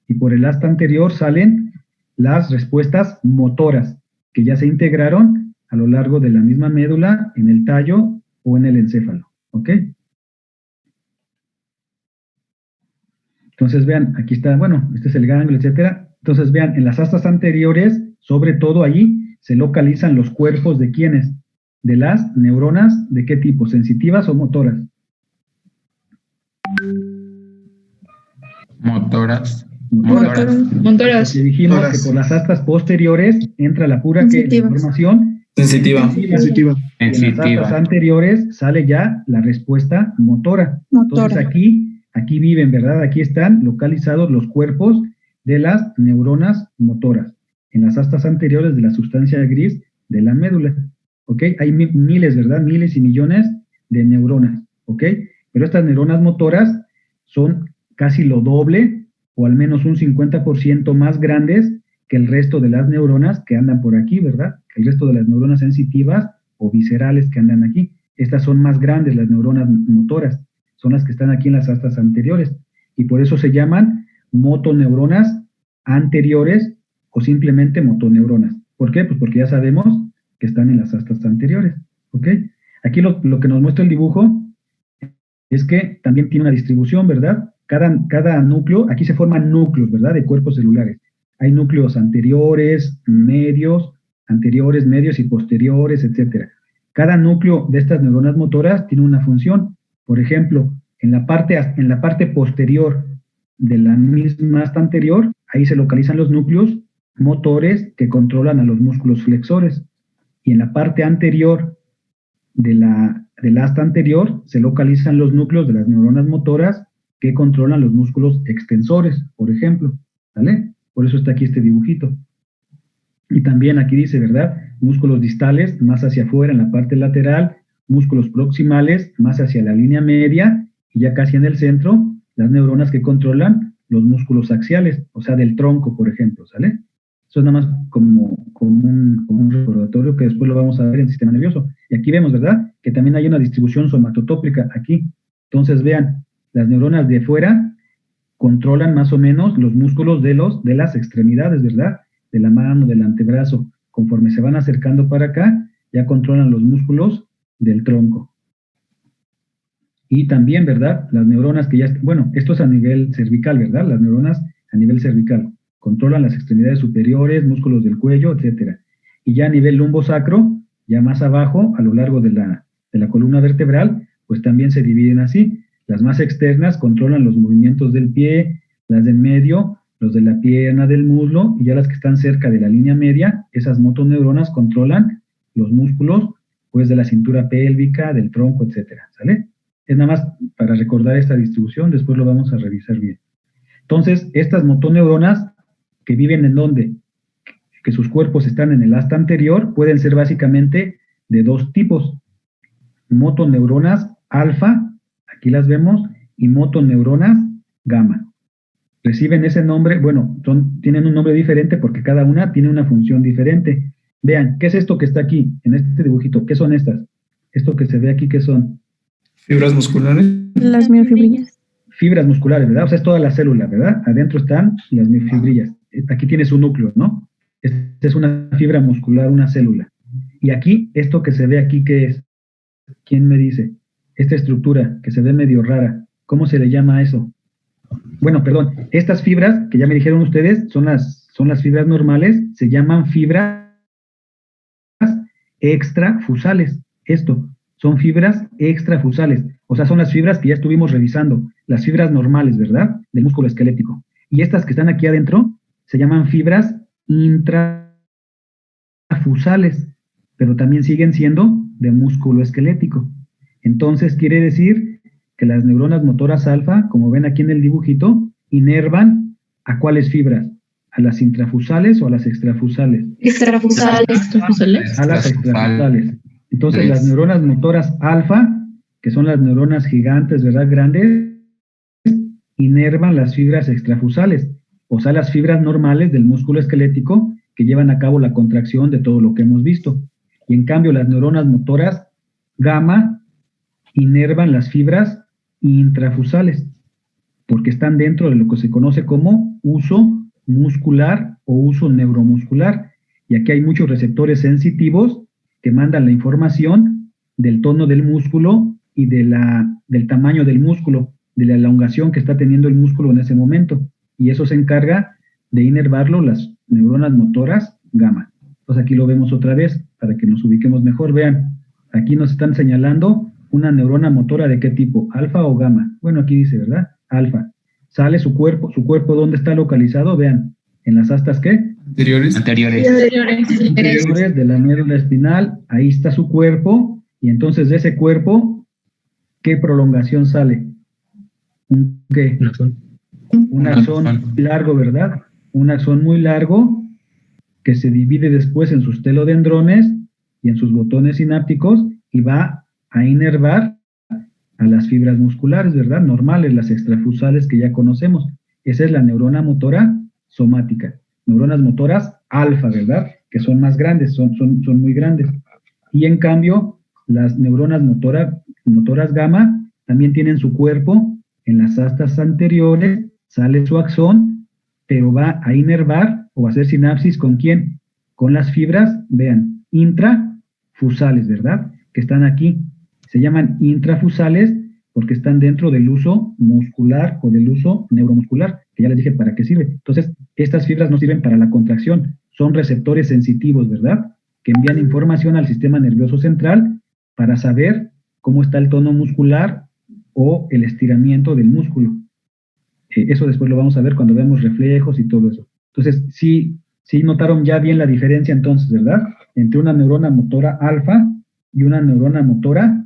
y por el asta anterior salen las respuestas motoras que ya se integraron a lo largo de la misma médula, en el tallo o en el encéfalo, ¿ok? Entonces vean, aquí está, bueno, este es el ganglio, etcétera. Entonces vean, en las astas anteriores, sobre todo allí, se localizan los cuerpos de ¿quiénes? De las neuronas, ¿de qué tipo? ¿Sensitivas o motoras? Motoras. Motoras. Y dijimos que por las astas posteriores entra la pura información Sensitiva. Sensitiva. En las astas anteriores sale ya la respuesta motora. Entonces aquí viven, ¿verdad? Aquí están localizados los cuerpos de las neuronas motoras, en las astas anteriores de la sustancia gris de la médula, ¿ok? Hay miles, ¿verdad? Miles y millones de neuronas, ¿ok? Pero estas neuronas motoras son casi lo doble, o al menos un 50% más grandes que el resto de las neuronas que andan por aquí, ¿verdad? Que el resto de las neuronas sensitivas o viscerales que andan aquí. Estas son más grandes, las neuronas motoras, son las que están aquí en las astas anteriores, y por eso se llaman motoneuronas anteriores o simplemente motoneuronas. ¿Por qué? Pues porque ya sabemos que están en las astas anteriores, ¿ok? Aquí lo que nos muestra el dibujo es que también tiene una distribución, ¿verdad? Cada núcleo, aquí se forman núcleos, ¿verdad? De cuerpos celulares. Hay núcleos anteriores, medios y posteriores, etcétera. Cada núcleo de estas neuronas motoras tiene una función. Por ejemplo, en la parte posterior de la misma asta anterior, ahí se localizan los núcleos motores que controlan a los músculos flexores. Y en la parte anterior de la asta anterior se localizan los núcleos de las neuronas motoras que controlan los músculos extensores, por ejemplo, ¿vale? Por eso está aquí este dibujito. Y también aquí dice, ¿verdad? Músculos distales más hacia afuera en la parte lateral, músculos proximales más hacia la línea media, y ya casi en el centro, las neuronas que controlan los músculos axiales, o sea, del tronco, por ejemplo, ¿sale? Eso es nada más como un recordatorio que después lo vamos a ver en el sistema nervioso. Y aquí vemos, ¿verdad?, que también hay una distribución somatotópica aquí. Entonces, vean, las neuronas de fuera controlan más o menos los músculos de las extremidades, ¿verdad?, de la mano, del antebrazo. Conforme se van acercando para acá, ya controlan los músculos del tronco. Y también, ¿verdad?, las neuronas que ya, bueno, esto es a nivel cervical, ¿verdad?, las neuronas a nivel cervical controlan las extremidades superiores, músculos del cuello, etcétera. Y ya a nivel lumbosacro, ya más abajo, a lo largo de la columna vertebral, pues también se dividen así. Las más externas controlan los movimientos del pie, las del medio, los de la pierna, del muslo, y ya las que están cerca de la línea media, esas motoneuronas controlan los músculos, pues de la cintura pélvica, del tronco, etcétera, ¿sale? Es nada más para recordar esta distribución, después lo vamos a revisar bien. Entonces, estas motoneuronas que viven en donde, que sus cuerpos están en el asta anterior, pueden ser básicamente de dos tipos: motoneuronas alfa, aquí las vemos, y motoneuronas gamma. Reciben ese nombre, bueno, tienen un nombre diferente porque cada una tiene una función diferente. Vean, ¿qué es esto que está aquí, en este dibujito? ¿Qué son estas? Esto que se ve aquí, ¿qué son? Fibras musculares. Las miofibrillas. Fibras musculares, ¿verdad? O sea, es toda la célula, ¿verdad? Adentro están las miofibrillas. Aquí tiene su núcleo, ¿no? Esta es una fibra muscular, una célula. Y aquí, esto que se ve aquí, ¿qué es? ¿Quién me dice? Esta estructura que se ve medio rara, ¿cómo se le llama a eso? Bueno, perdón, estas fibras, que ya me dijeron ustedes, son las fibras normales, se llaman fibras extrafusales. Esto, son fibras extrafusales. O sea, son las fibras que ya estuvimos revisando, las fibras normales, ¿verdad?, del músculo esquelético. Y estas que están aquí adentro se llaman fibras intrafusales, pero también siguen siendo de músculo esquelético. Entonces, quiere decir que las neuronas motoras alfa, como ven aquí en el dibujito, inervan ¿a cuáles fibras? ¿A las intrafusales o a las extrafusales? Extrafusales. A las extrafusales. Entonces, las neuronas motoras alfa, que son las neuronas gigantes, ¿verdad?, grandes, inervan las fibras extrafusales, o sea, las fibras normales del músculo esquelético que llevan a cabo la contracción de todo lo que hemos visto. Y en cambio, las neuronas motoras gamma inervan las fibras intrafusales, porque están dentro de lo que se conoce como uso muscular o uso neuromuscular. Y aquí hay muchos receptores sensitivos que mandan la información del tono del músculo y del tamaño del músculo, de la elongación que está teniendo el músculo en ese momento. Y eso se encarga de inervarlo las neuronas motoras gamma. Entonces aquí lo vemos otra vez para que nos ubiquemos mejor. Vean, aquí nos están señalando una neurona motora ¿de qué tipo? ¿Alfa o gamma? Bueno, aquí dice, ¿verdad? Alfa. Sale su cuerpo, ¿dónde está localizado? Vean, en las astas, ¿qué? Anteriores. Anteriores de la médula espinal, ahí está su cuerpo, y entonces de ese cuerpo, ¿qué prolongación sale? ¿Qué? Un axón largo, ¿verdad? Un axón muy largo que se divide después en sus telodendrones y en sus botones sinápticos y va a inervar a las fibras musculares, ¿verdad?, normales, las extrafusales que ya conocemos. Esa es la neurona motora somática. Neuronas motoras alfa, ¿verdad?, que son más grandes, son muy grandes. Y en cambio, las neuronas motoras gamma también tienen su cuerpo en las astas anteriores, sale su axón, pero va a inervar o a hacer sinapsis ¿con quién? Con las fibras, vean, intrafusales, ¿verdad?, que están aquí. Se llaman intrafusales porque están dentro del uso muscular o del uso neuromuscular, que ya les dije para qué sirve. Entonces, estas fibras no sirven para la contracción, son receptores sensitivos, ¿verdad?, que envían información al sistema nervioso central para saber cómo está el tono muscular o el estiramiento del músculo. Eso después lo vamos a ver cuando veamos reflejos y todo eso. Entonces, sí notaron ya bien la diferencia entonces, ¿verdad? Entre una neurona motora alfa y una neurona motora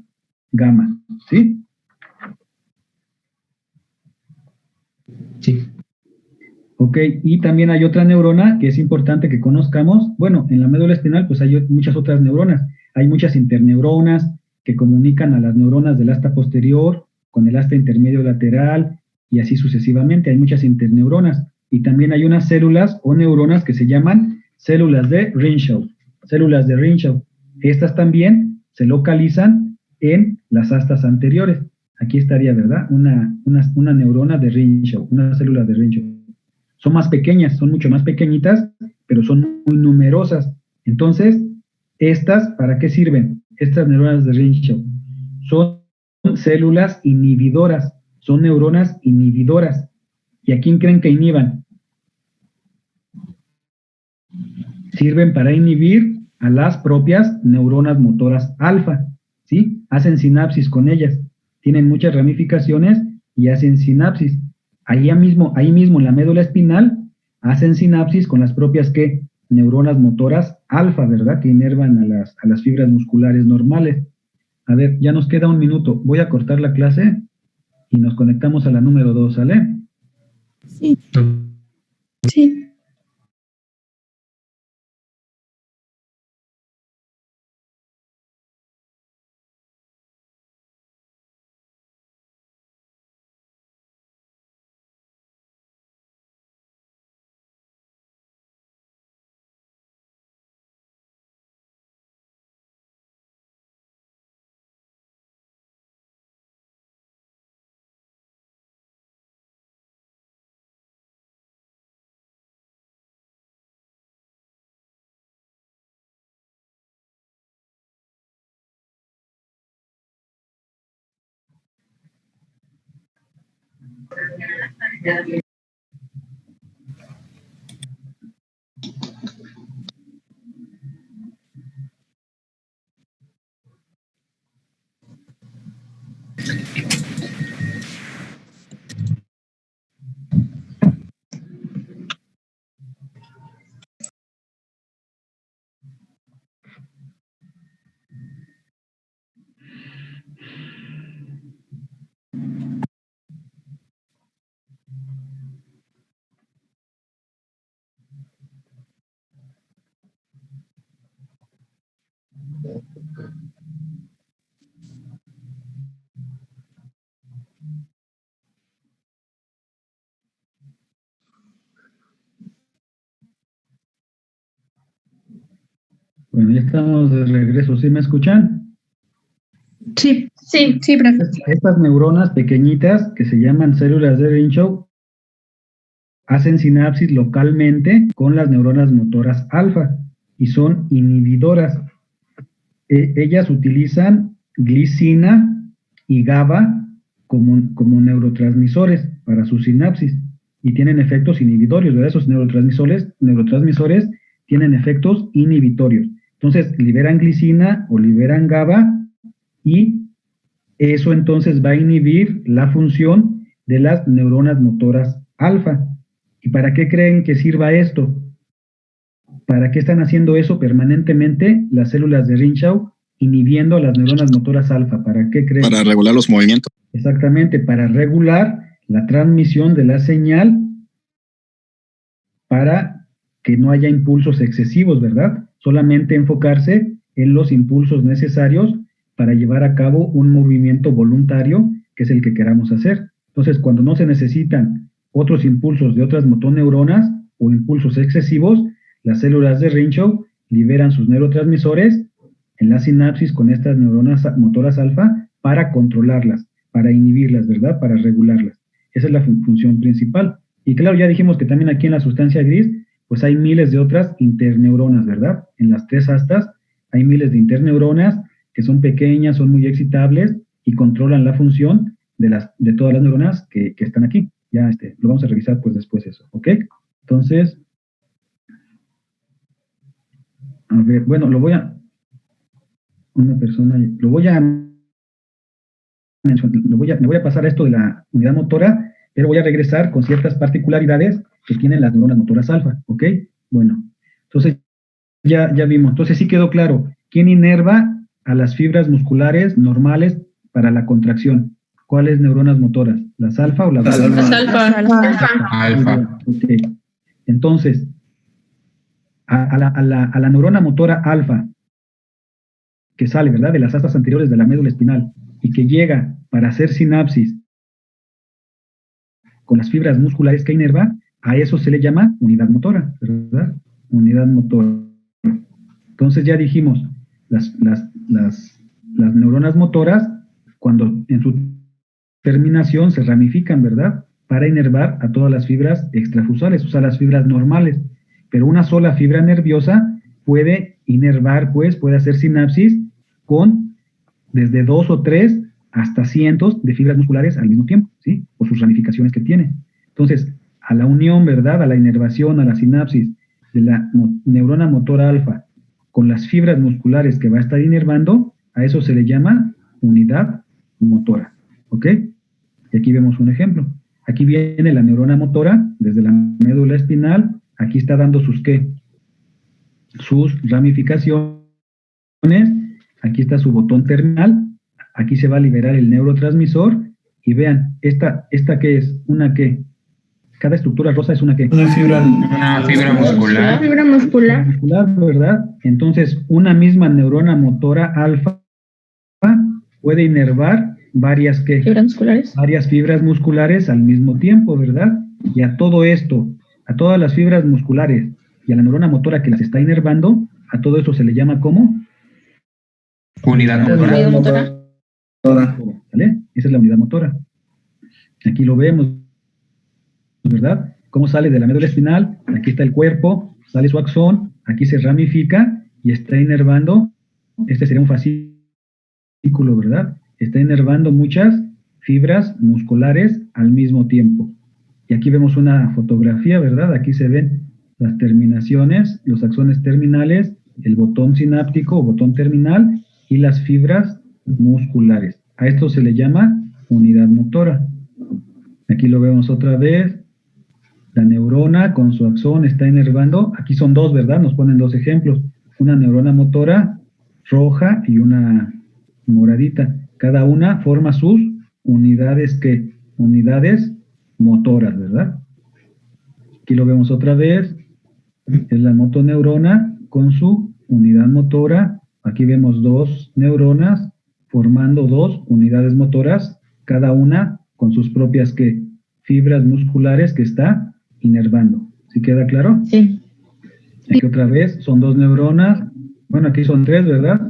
gamma, ¿sí? Sí. Ok, y también hay otra neurona que es importante que conozcamos. Bueno, en la médula espinal pues hay muchas otras neuronas. Hay muchas interneuronas que comunican a las neuronas del asta posterior con el asta intermedio lateral y así sucesivamente. Hay muchas interneuronas. Y también hay unas células o neuronas que se llaman células de Renshaw. Células de Renshaw. Estas también se localizan en las astas anteriores. Aquí estaría, ¿verdad? Una neurona de Renshaw, una célula de Renshaw. Son más pequeñas, son mucho más pequeñitas, pero son muy numerosas. Entonces, estas, ¿para qué sirven? Estas neuronas de Renshaw son células inhibidoras, son neuronas inhibidoras. ¿Y a quién creen que inhiban? Sirven para inhibir a las propias neuronas motoras alfa, ¿sí? Hacen sinapsis con ellas, tienen muchas ramificaciones y hacen sinapsis. Ahí mismo en la médula espinal, hacen sinapsis con las propias, ¿qué? Neuronas motoras alfa, ¿verdad? Que inervan a las fibras musculares normales. A ver, ya nos queda un minuto. Voy a cortar la clase y nos conectamos a la número 2, ¿sale? Sí. Sí. Bueno, ya estamos de regreso. ¿Sí me escuchan? Sí, profe. Estas neuronas pequeñitas que se llaman células de Renshaw hacen sinapsis localmente con las neuronas motoras alfa y son inhibidoras. Ellas utilizan glicina y GABA como neurotransmisores para su sinapsis y tienen efectos inhibitorios, ¿verdad? Esos neurotransmisores tienen efectos inhibitorios. Entonces, liberan glicina o liberan GABA y eso entonces va a inhibir la función de las neuronas motoras alfa. ¿Y para qué creen que sirva esto? ¿Para qué están haciendo eso permanentemente las células de Renshaw, inhibiendo a las neuronas motoras alfa? ¿Para qué creen? Para regular los movimientos. Exactamente, para regular la transmisión de la señal para que no haya impulsos excesivos, ¿verdad? Solamente enfocarse en los impulsos necesarios para llevar a cabo un movimiento voluntario, que es el que queramos hacer. Entonces, cuando no se necesitan otros impulsos de otras motoneuronas o impulsos excesivos, las células de Renshaw liberan sus neurotransmisores en la sinapsis con estas neuronas motoras alfa para controlarlas, para inhibirlas, ¿verdad? Para regularlas. Esa es la función principal. Y claro, ya dijimos que también aquí en la sustancia gris, pues hay miles de otras interneuronas, ¿verdad? En las tres astas hay miles de interneuronas que son pequeñas, son muy excitables y controlan la función de todas las neuronas que están aquí. Ya lo vamos a revisar pues después eso, ¿ok? Entonces, a ver, bueno, lo voy a pasar esto de la unidad motora pero voy a regresar con ciertas particularidades que tienen las neuronas motoras alfa, ¿ok? Bueno, entonces ya vimos, entonces sí quedó claro, ¿quién inerva a las fibras musculares normales para la contracción? ¿Cuáles neuronas motoras? ¿Las alfa o las beta? Las alfa. Alfa. Ok. Entonces, a la neurona motora alfa, que sale, ¿verdad?, de las astas anteriores de la médula espinal y que llega para hacer sinapsis con las fibras musculares que inerva, a eso se le llama unidad motora, ¿verdad? Unidad motora. Entonces ya dijimos, las neuronas motoras, cuando en su terminación se ramifican, ¿verdad?, para inervar a todas las fibras extrafusales, o sea, las fibras normales. Pero una sola fibra nerviosa puede inervar, pues, puede hacer sinapsis con desde 2 o 3 hasta cientos de fibras musculares al mismo tiempo, ¿sí? Por sus ramificaciones que tiene. Entonces, a la unión, ¿verdad?, a la inervación, a la sinapsis de la neurona motora alfa con las fibras musculares que va a estar inervando, a eso se le llama unidad motora, ¿ok? Y aquí vemos un ejemplo. Aquí viene la neurona motora desde la médula espinal, aquí está dando sus ramificaciones, aquí está su botón terminal, aquí se va a liberar el neurotransmisor, y vean, ¿esta qué es? ¿Una qué? Cada estructura rosa es una qué? Una fibra muscular. Fibra muscular. Muscular, ¿verdad? Entonces, una misma neurona motora alfa puede inervar varias ¿qué? Fibras musculares. Varias fibras musculares al mismo tiempo, ¿verdad? Y a todo esto, a todas las fibras musculares y a la neurona motora que las está inervando, a todo eso se le llama ¿cómo? Unidad motora. ¿Vale? Esa es la unidad motora. Aquí lo vemos, ¿verdad? Cómo sale de la médula espinal, aquí está el cuerpo, sale su axón, aquí se ramifica y está inervando, este sería un fascículo, ¿verdad? Está inervando muchas fibras musculares al mismo tiempo. Y aquí vemos una fotografía, ¿verdad? Aquí se ven las terminaciones, los axones terminales, el botón sináptico o botón terminal y las fibras musculares. A esto se le llama unidad motora. Aquí lo vemos otra vez. La neurona con su axón está inervando. Aquí son dos, ¿verdad? Nos ponen dos ejemplos. Una neurona motora roja y una moradita. Cada una forma sus unidades ¿qué? Unidades motoras, ¿verdad? Aquí lo vemos otra vez. Es la motoneurona con su unidad motora. Aquí vemos dos neuronas formando dos unidades motoras, cada una con sus propias ¿qué? Fibras musculares que está inervando. ¿Sí queda claro? Sí. Aquí otra vez son dos neuronas. Bueno, aquí son tres, ¿verdad?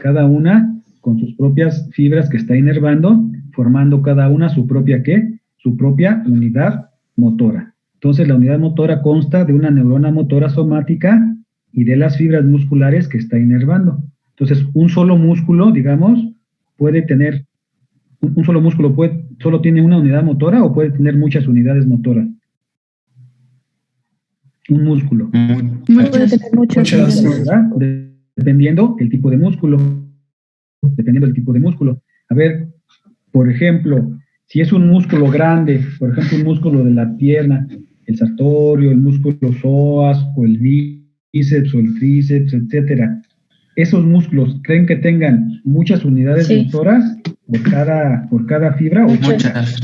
Cada una con sus propias fibras que está inervando, formando cada una su propia ¿qué? Su propia unidad motora. Entonces, la unidad motora consta de una neurona motora somática y de las fibras musculares que está inervando. Entonces, un solo músculo, digamos, puede tener, un solo músculo solo tiene una unidad motora o puede tener muchas unidades motoras. Un músculo. Puede tener muchas. ¿Verdad? Dependiendo el tipo de músculo. Dependiendo del tipo de músculo. A ver, por ejemplo, si es un músculo grande, por ejemplo, un músculo de la pierna, el sartorio, el músculo psoas, o el bíceps, o el tríceps, etcétera. ¿Esos músculos creen que tengan muchas unidades motoras por cada fibra? Muchas.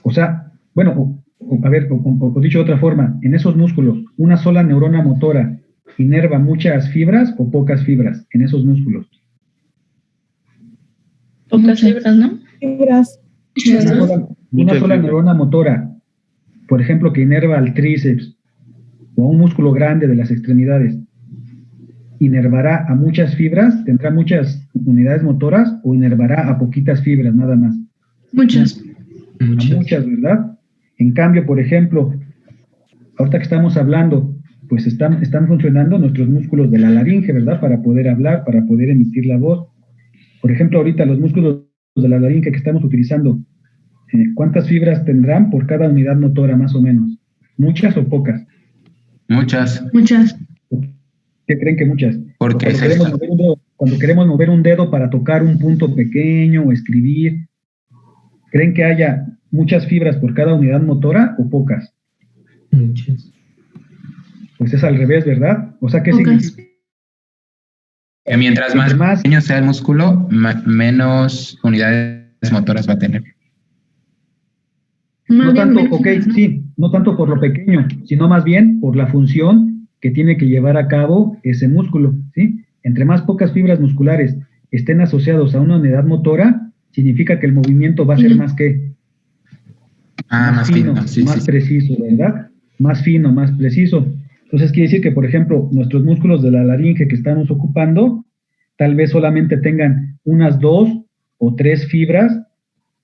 O sea, bueno, a ver, o dicho de otra forma, en esos músculos, ¿una sola neurona motora inerva muchas fibras o pocas fibras en esos músculos? Pocas fibras, ¿no? Fibras. Una sola neurona motora, por ejemplo, que inerva al tríceps o a un músculo grande de las extremidades, ¿inervará a muchas fibras? ¿Tendrá muchas unidades motoras o inervará a poquitas fibras nada más? Muchas. A muchas, ¿verdad? En cambio, por ejemplo, ahorita que estamos hablando, pues están funcionando nuestros músculos de la laringe, ¿verdad? Para poder hablar, para poder emitir la voz. Por ejemplo, ahorita los músculos de la laringe que estamos utilizando, ¿cuántas fibras tendrán por cada unidad motora más o menos? ¿Muchas o pocas? Muchas. ¿Qué creen que muchas? Porque cuando queremos mover un dedo para tocar un punto pequeño o escribir, ¿Creen que haya muchas fibras por cada unidad motora o pocas? Muchas. Pues es al revés, ¿verdad? O sea, ¿qué Pocas. significa? Que mientras más pequeño sea el músculo, menos unidades motoras va a tener. No Más bien tanto, menos ok, fibras, ¿no? sí, no tanto por lo pequeño, sino más bien por la función que tiene que llevar a cabo ese músculo, ¿sí? Entre más pocas fibras musculares estén asociados a una unidad motora, significa que el movimiento va a ser Sí. más que Más fino, sí, más sí. preciso, ¿verdad? Más fino, más preciso. Entonces quiere decir que, por ejemplo, nuestros músculos de la laringe que estamos ocupando, tal vez solamente tengan unas 2 o 3 fibras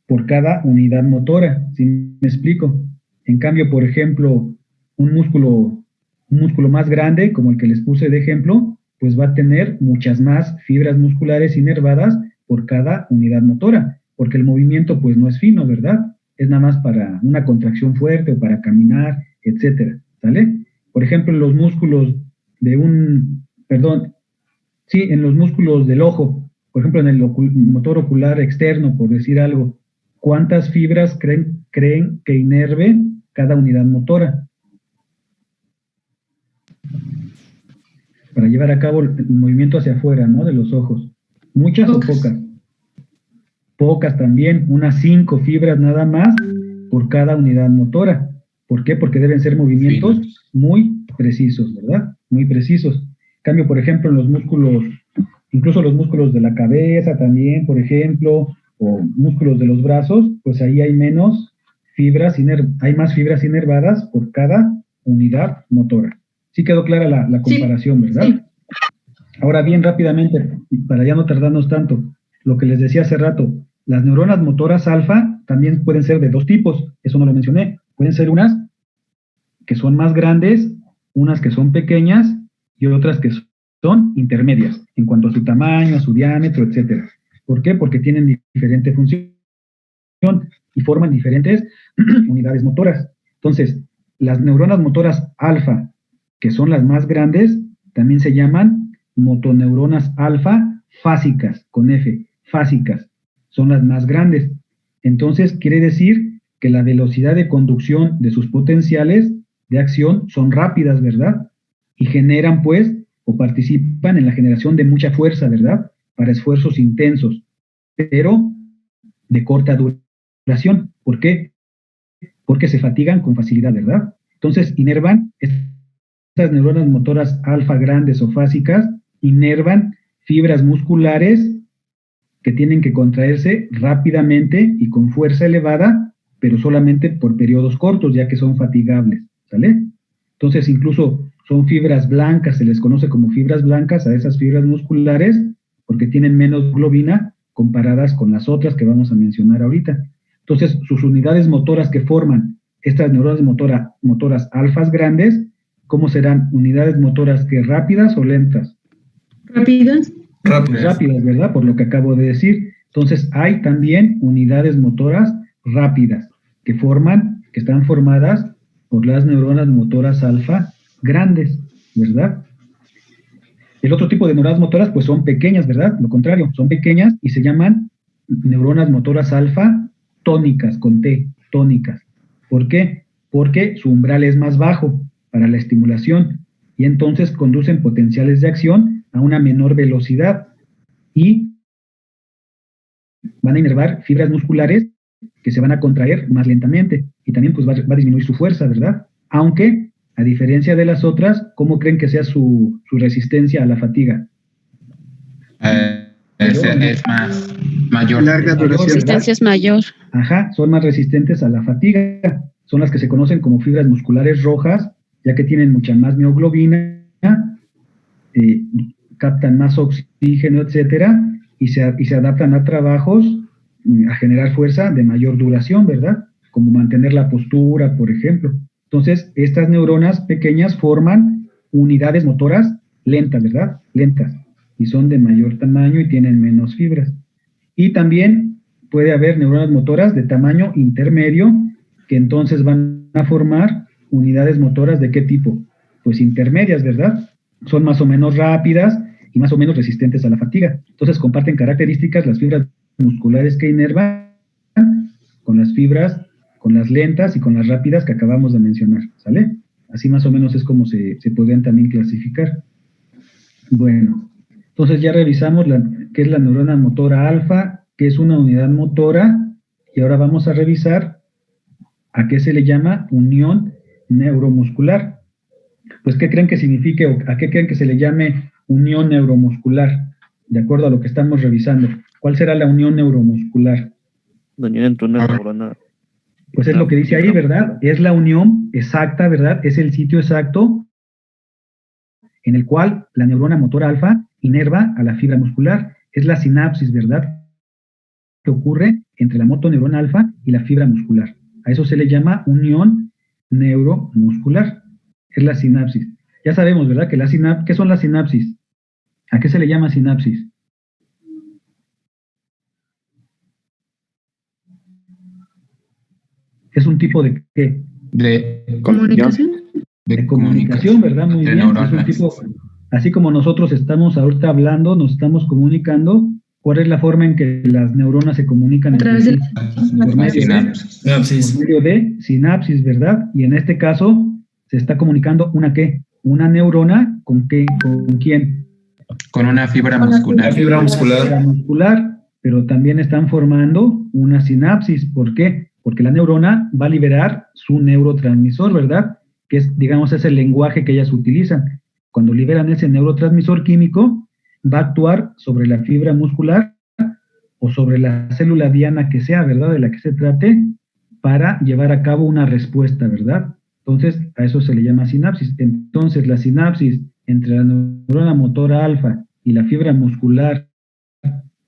por cada unidad motora, ¿sí me explico? En cambio, por ejemplo, un músculo más grande, como el que les puse de ejemplo, pues va a tener muchas más fibras musculares inervadas por cada unidad motora, porque el movimiento pues no es fino, ¿verdad? Es nada más para una contracción fuerte o para caminar, etcétera, ¿sale? Por ejemplo, en los músculos en los músculos del ojo, por ejemplo, en el motor ocular externo, por decir algo, ¿cuántas fibras creen que inerve cada unidad motora para llevar a cabo el movimiento hacia afuera, ¿no? De los ojos. ¿Muchas o pocas? Pocas también, unas 5 fibras nada más por cada unidad motora. ¿Por qué? Porque deben ser movimientos muy precisos, ¿verdad? Muy precisos. En cambio, por ejemplo, en los músculos, incluso los músculos de la cabeza también, por ejemplo, o músculos de los brazos, pues ahí hay hay más fibras inervadas por cada unidad motora. Sí quedó clara la comparación, ¿verdad? Sí. Ahora bien, rápidamente, para ya no tardarnos tanto, lo que les decía hace rato, las neuronas motoras alfa también pueden ser de 2 tipos, eso no lo mencioné, pueden ser unas que son más grandes, unas que son pequeñas y otras que son intermedias en cuanto a su tamaño, a su diámetro, etcétera. ¿Por qué? Porque tienen diferente función y forman diferentes unidades motoras. Entonces, las neuronas motoras alfa, que son las más grandes, también se llaman motoneuronas alfa fásicas, con F, fásicas, son las más grandes. Entonces, quiere decir que la velocidad de conducción de sus potenciales de acción son rápidas, ¿verdad? Y generan, pues, o participan en la generación de mucha fuerza, ¿verdad? Para esfuerzos intensos, pero de corta duración. ¿Por qué? Porque se fatigan con facilidad, ¿verdad? Entonces, estas neuronas motoras alfa grandes o fásicas, inervan fibras musculares que tienen que contraerse rápidamente y con fuerza elevada, pero solamente por periodos cortos, ya que son fatigables, ¿sale? Entonces, incluso son fibras blancas, se les conoce como fibras blancas a esas fibras musculares, porque tienen menos globina comparadas con las otras que vamos a mencionar ahorita. Entonces, sus unidades motoras que forman estas neuronas motoras alfas grandes, ¿cómo serán? ¿Unidades motoras que rápidas o lentas? ¿Rápidas? Rápidas, ¿verdad? Por lo que acabo de decir. Entonces, hay también unidades motoras rápidas que están formadas por las neuronas motoras alfa grandes, ¿verdad? El otro tipo de neuronas motoras, pues son pequeñas, ¿verdad? Lo contrario, son pequeñas y se llaman neuronas motoras alfa tónicas, con T, tónicas. ¿Por qué? Porque su umbral es más bajo para la estimulación y entonces conducen potenciales de acción a una menor velocidad y van a inervar fibras musculares que se van a contraer más lentamente y también pues va a disminuir su fuerza, ¿verdad? Aunque, a diferencia de las otras, ¿cómo creen que sea su resistencia a la fatiga? Es mayor. Larga duración. La resistencia es mayor. Ajá, son más resistentes a la fatiga. Son las que se conocen como fibras musculares rojas, ya que tienen mucha más mioglobina, captan más oxígeno, etcétera, y se adaptan a trabajos, a generar fuerza de mayor duración, ¿verdad? Como mantener la postura, por ejemplo. Entonces, estas neuronas pequeñas forman unidades motoras lentas, ¿verdad? Lentas. Y son de mayor tamaño y tienen menos fibras. Y también puede haber neuronas motoras de tamaño intermedio, que entonces van a formar unidades motoras ¿de qué tipo? Pues intermedias, ¿verdad? Son más o menos rápidas y más o menos resistentes a la fatiga. Entonces comparten características las fibras musculares que inervan con las fibras, con las lentas y con las rápidas que acabamos de mencionar, ¿sale? Así más o menos es como se podrían también clasificar. Bueno, entonces ya revisamos qué es la neurona motora alfa, qué es una unidad motora, y ahora vamos a revisar a qué se le llama unión neuromuscular. Pues, ¿qué creen que signifique o a qué creen que se le llame unión neuromuscular? De acuerdo a lo que estamos revisando. ¿Cuál será la unión neuromuscular? La unión entre una neurona. Pues es lo que dice ahí, ¿verdad? Es la unión exacta, ¿verdad? Es el sitio exacto en el cual la neurona motora alfa inerva a la fibra muscular. Es la sinapsis, ¿verdad? Que ocurre entre la motoneurona alfa y la fibra muscular. A eso se le llama unión neuromuscular. Es la sinapsis. Ya sabemos, ¿verdad? Que ¿qué son las sinapsis? ¿A qué se le llama sinapsis? Es un tipo de ¿qué? De ¿Comunicación? De comunicación, ¿verdad? Muy bien. Es un tipo, así como nosotros estamos ahorita hablando, nos estamos comunicando. ¿Cuál es la forma en que las neuronas se comunican? A través de por medio de sinapsis, ¿verdad? Y en este caso se está comunicando ¿una qué? Una neurona ¿con qué? ¿Con quién? Con una fibra muscular. Fibra muscular. Fibra muscular, pero también están formando una sinapsis. ¿Por qué? Porque la neurona va a liberar su neurotransmisor, ¿verdad? Que es, digamos, es el lenguaje que ellas utilizan. Cuando liberan ese neurotransmisor químico, va a actuar sobre la fibra muscular o sobre la célula diana que sea, ¿verdad? De la que se trate, para llevar a cabo una respuesta, ¿verdad? Entonces, a eso se le llama sinapsis. Entonces, la sinapsis entre la neurona motora alfa y la fibra muscular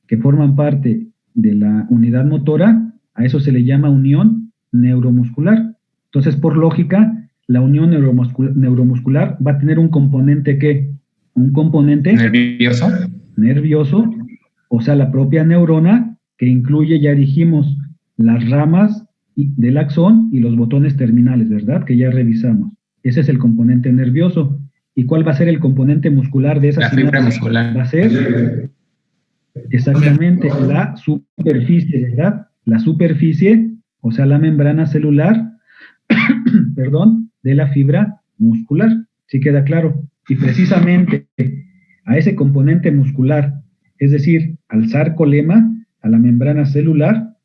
que forman parte de la unidad motora, a eso se le llama unión neuromuscular. Entonces, por lógica, la unión neuromuscular va a tener un componente ¿qué? Un componente nervioso, o sea, la propia neurona, que incluye, ya dijimos, las ramas del axón y los botones terminales, ¿verdad? Que ya revisamos. Ese es el componente nervioso. ¿Y cuál va a ser el componente muscular de esa sinapsis? La fibra muscular. Va a ser exactamente la superficie, ¿verdad? La superficie, o sea, la membrana celular, perdón, de la fibra muscular. ¿Sí queda claro? Y precisamente a ese componente muscular, es decir, al sarcolema, a la membrana celular,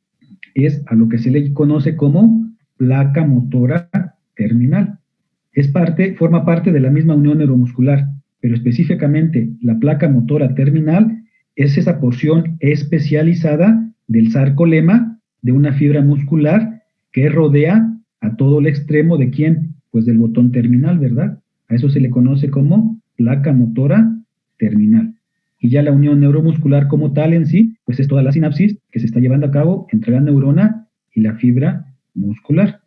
es a lo que se le conoce como placa motora terminal. Forma parte de la misma unión neuromuscular, pero específicamente la placa motora terminal es esa porción especializada del sarcolema de una fibra muscular que rodea a todo el extremo de ¿quién? Pues del botón terminal, ¿verdad? A eso se le conoce como placa motora terminal. Y ya la unión neuromuscular como tal en sí, pues es toda la sinapsis que se está llevando a cabo entre la neurona y la fibra muscular.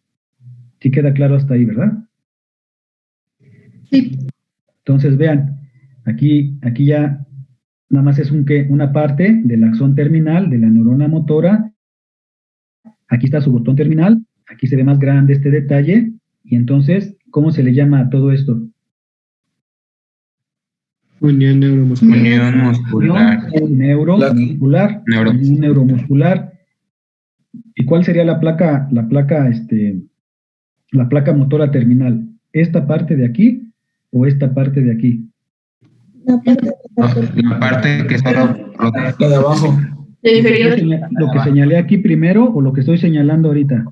¿Sí queda claro hasta ahí, verdad? Sí. Entonces vean, aquí ya nada más es una parte del axón terminal de la neurona motora. Aquí está su botón terminal, aquí se ve más grande este detalle, y entonces, ¿cómo se le llama a todo esto? Unión neuromuscular. Unión muscular. Neuromuscular. Unión neuromuscular. ¿Y cuál sería la placa motora terminal? ¿Esta parte de aquí o esta parte de aquí? La parte que está la de abajo. ¿Lo que señalé aquí primero o lo que estoy señalando ahorita?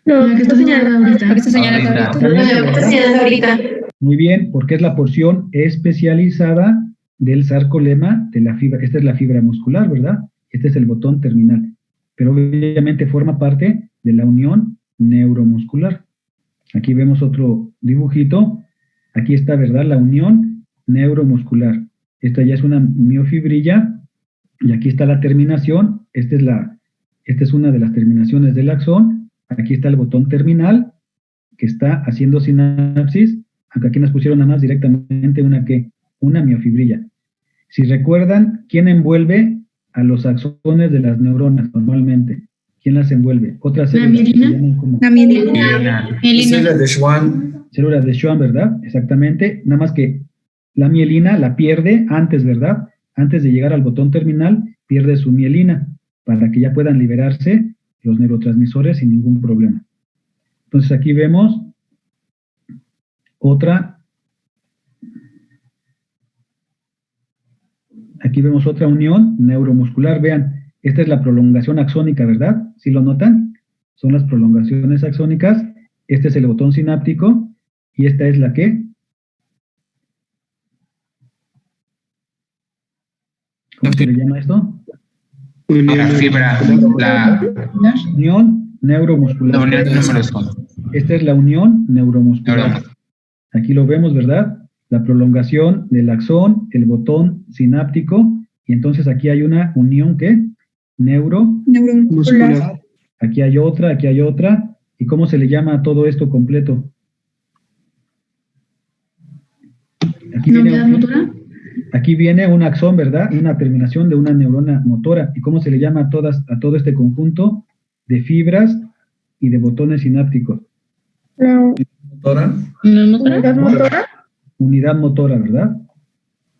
No, que está señalando ahorita. Que está señalando ahorita. Muy bien, porque es la porción especializada del sarcolema de la fibra. Esta es la fibra muscular, ¿verdad? Este es el botón terminal. Pero obviamente forma parte de la unión neuromuscular. Aquí vemos otro dibujito. Aquí está, ¿verdad? La unión neuromuscular. Esta ya es una miofibrilla. Y aquí está la terminación. Esta es una de las terminaciones del axón. Aquí está el botón terminal que está haciendo sinapsis. Aunque aquí nos pusieron nada más directamente una miofibrilla. Si recuerdan, ¿quién envuelve a los axones de las neuronas normalmente? ¿Quién las envuelve? Otras células que se llaman como La mielina. Células de Schwann. Células de Schwann, ¿verdad? Exactamente. Nada más que la mielina la pierde antes, ¿verdad? Antes de llegar al botón terminal, pierde su mielina para que ya puedan liberarse los neurotransmisores sin ningún problema. Entonces aquí vemos otra unión neuromuscular. Vean, esta es la prolongación axónica, ¿verdad? ¿Sí lo notan? Son las prolongaciones axónicas. Este es el botón sináptico y esta es la que... ¿Cómo se le llama esto? La fibra, la unión neuromuscular. unión neuromuscular. Esta es la unión neuromuscular. Aquí lo vemos, ¿verdad? La prolongación del axón, el botón sináptico, y entonces aquí hay una unión, ¿qué? Neuromuscular. Aquí hay otra, ¿y cómo se le llama a todo esto completo? Aquí viene un axón, ¿verdad? Una terminación de una neurona motora. ¿Y cómo se le llama a todo este conjunto de fibras y de botones sinápticos? ¿Motora? ¿Unidad motora? Unidad motora, ¿verdad?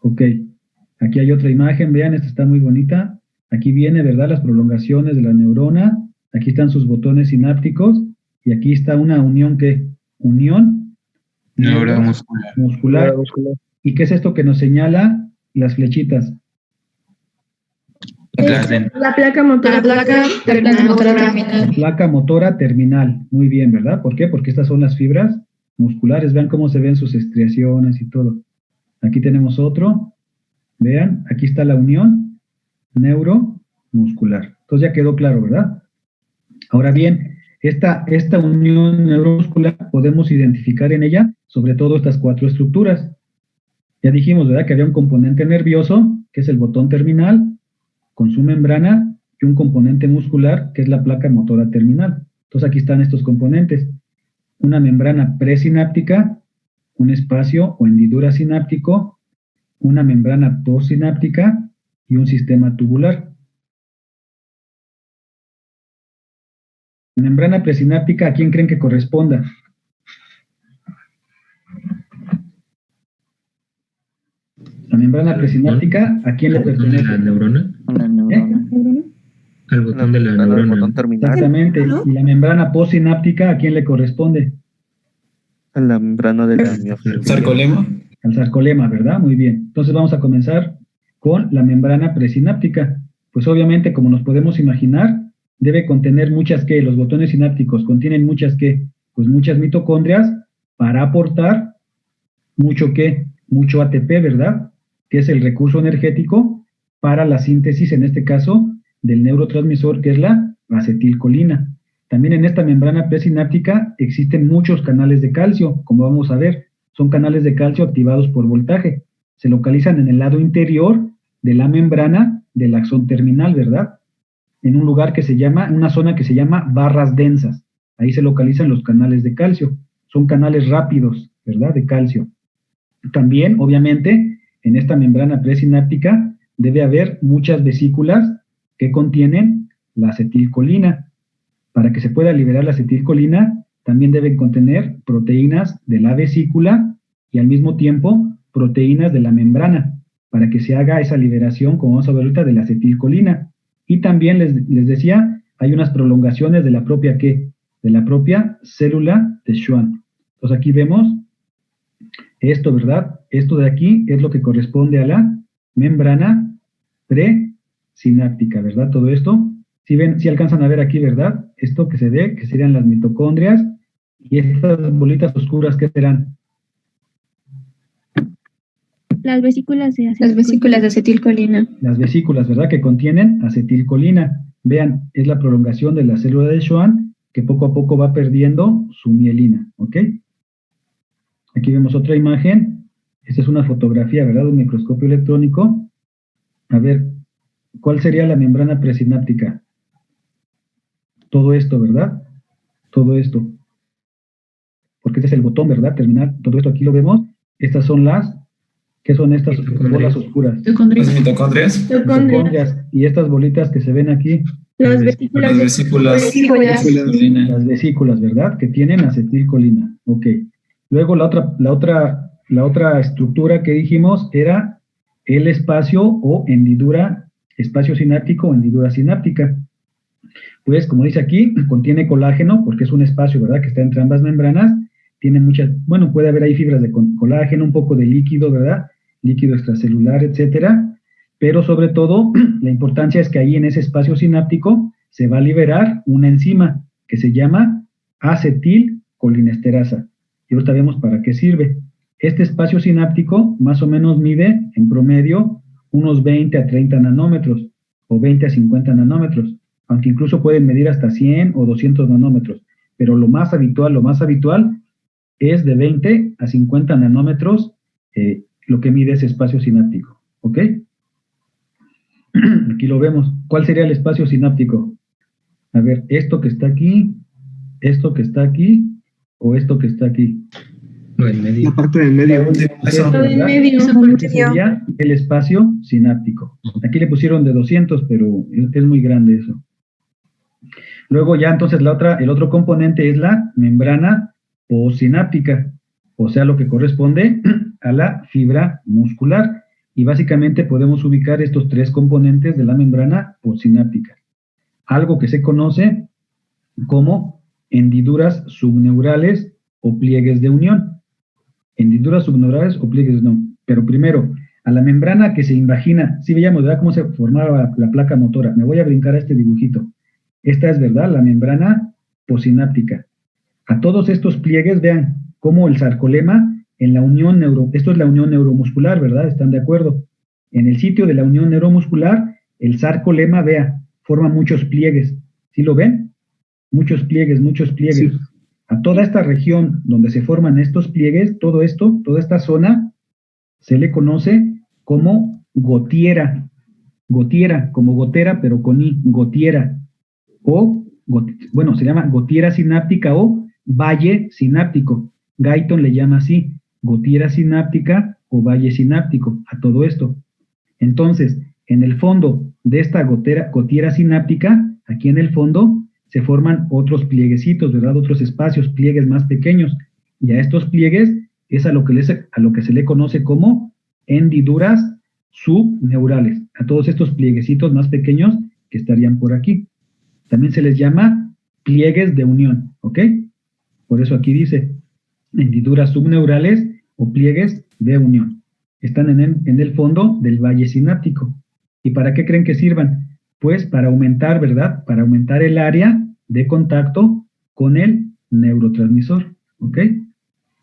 Ok. Aquí hay otra imagen, vean, esta está muy bonita. Aquí viene, ¿verdad? Las prolongaciones de la neurona. Aquí están sus botones sinápticos. Y aquí está una unión, ¿qué? Unión neuromuscular. ¿Y qué es esto que nos señala las flechitas? La placa motora. La placa motora terminal. Muy bien, ¿verdad? ¿Por qué? Porque estas son las fibras musculares. Vean cómo se ven sus estriaciones y todo. Aquí tenemos otro. Vean, aquí está la unión neuromuscular. Entonces ya quedó claro, ¿verdad? Ahora bien, esta unión neuromuscular podemos identificar en ella sobre todo estas 4 estructuras. Ya dijimos, ¿verdad? Que había un componente nervioso, que es el botón terminal, con su membrana, y un componente muscular, que es la placa motora terminal. Entonces aquí están estos componentes. Una membrana presináptica, un espacio o hendidura sináptico, una membrana postsináptica y un sistema tubular. La membrana presináptica, ¿a quién creen que corresponda? La membrana presináptica, ¿a quién le pertenece? ¿La neurona? La neurona. Al botón de la Al neurona. botón terminal. Exactamente. ¿Y la membrana postsináptica, a quién le corresponde? A la membrana de la miofibra. ¿Sarcolema? Al sarcolema, ¿verdad? Muy bien. Entonces vamos a comenzar con la membrana presináptica. Pues obviamente, como nos podemos imaginar, debe contener muchas ¿qué? Los botones sinápticos contienen muchas ¿qué? Pues muchas mitocondrias para aportar mucho ¿qué? Mucho ATP, ¿verdad? Que es el recurso energético para la síntesis, en este caso, del neurotransmisor, que es la acetilcolina. También en esta membrana presináptica existen muchos canales de calcio, como vamos a ver. Son canales de calcio activados por voltaje. Se localizan en el lado interior de la membrana del axón terminal, ¿verdad? En un lugar que se llama, una zona que se llama barras densas. Ahí se localizan los canales de calcio. Son canales rápidos, ¿verdad? De calcio. También, obviamente, en esta membrana presináptica debe haber muchas vesículas que contienen la acetilcolina. Para que se pueda liberar la acetilcolina, también deben contener proteínas de la vesícula y al mismo tiempo proteínas de la membrana, para que se haga esa liberación, como vamos a ver ahorita, de la acetilcolina. Y también les decía, hay unas prolongaciones de la propia ¿qué? De la propia célula de Schwann. Entonces aquí vemos esto, ¿verdad? Esto de aquí es lo que corresponde a la membrana presináptica, ¿verdad? Todo esto, si ven, si alcanzan a ver aquí, ¿verdad? Esto que se ve, que serían las mitocondrias, y estas bolitas oscuras, ¿qué serán? Las vesículas de acetilcolina. Las vesículas, ¿verdad? Que contienen acetilcolina. Vean, es la prolongación de la célula de Schwann que poco a poco va perdiendo su mielina, ¿ok? Aquí vemos otra imagen. Esta es una fotografía, ¿verdad? De un microscopio electrónico. A ver, ¿cuál sería la membrana presináptica? Todo esto, ¿verdad? Todo esto. Porque este es el botón, ¿verdad? Terminar. Todo esto aquí lo vemos. Estas son las... ¿Qué son estas bolas oscuras? ¿Las mitocondrias? Mitocondrias. Y estas bolitas que se ven aquí. Las vesículas. Las vesículas, ¿verdad? Que tienen acetilcolina. Ok. Luego la otra estructura que dijimos era el espacio o hendidura, espacio sináptico o hendidura sináptica. pues como dice aquí, contiene colágeno, porque es un espacio, ¿verdad?, que está entre ambas membranas, tiene muchas, bueno, puede haber ahí fibras de colágeno, un poco de líquido, ¿verdad?, líquido extracelular, etcétera, pero sobre todo, la importancia es que ahí en ese espacio sináptico se va a liberar una enzima que se llama acetilcolinesterasa, y ahorita vemos para qué sirve. Este espacio sináptico más o menos mide, en promedio, unos 20 a 30 nanómetros, o 20 a 50 nanómetros, aunque incluso pueden medir hasta 100 o 200 nanómetros, pero lo más habitual es de 20 a 50 nanómetros lo que mide ese espacio sináptico, ¿ok? Aquí lo vemos. ¿Cuál sería el espacio sináptico? A ver, esto que está aquí, o esto que está aquí. Lo del medio. La parte del medio. Eso. Lo del ¿verdad? medio. Ese sería el espacio sináptico. Aquí le pusieron de 200, pero es muy grande eso. Luego ya entonces el otro componente es la membrana postsináptica, o sea, lo que corresponde a la fibra muscular. Y básicamente podemos ubicar estos tres componentes de la membrana postsináptica. Algo que se conoce como hendiduras subneurales o pliegues de unión. Hendiduras subneurales o pliegues de unión. Pero primero, a la membrana que se invagina, si veíamos, ¿verdad?, cómo se formaba la placa motora. Me voy a brincar a este dibujito. Esta es, ¿verdad?, la membrana postsináptica. A todos estos pliegues, vean cómo el sarcolema en la unión esto es la unión neuromuscular, ¿verdad? ¿Están de acuerdo? En el sitio de la unión neuromuscular, el sarcolema, vea, forma muchos pliegues. ¿Sí lo ven? Muchos pliegues. Sí. A toda esta región donde se forman estos pliegues, todo esto, toda esta zona, se le conoce como gotiera. Gotiera, como gotera, pero con I, gotiera. Bueno, se llama gotiera sináptica o valle sináptico. Guyton le llama así, gotiera sináptica o valle sináptico, a todo esto. Entonces, en el fondo de esta gotiera sináptica, aquí en el fondo, se forman otros plieguecitos, ¿verdad? Otros espacios, pliegues más pequeños. Y a estos pliegues es a lo que se le conoce como hendiduras subneurales, a todos estos plieguecitos más pequeños que estarían por aquí. También se les llama pliegues de unión, ¿ok? Por eso aquí dice hendiduras subneurales o pliegues de unión. Están en el fondo del valle sináptico. ¿Y para qué creen que sirvan? Pues para aumentar, ¿verdad? Para aumentar el área de contacto con el neurotransmisor, ¿ok?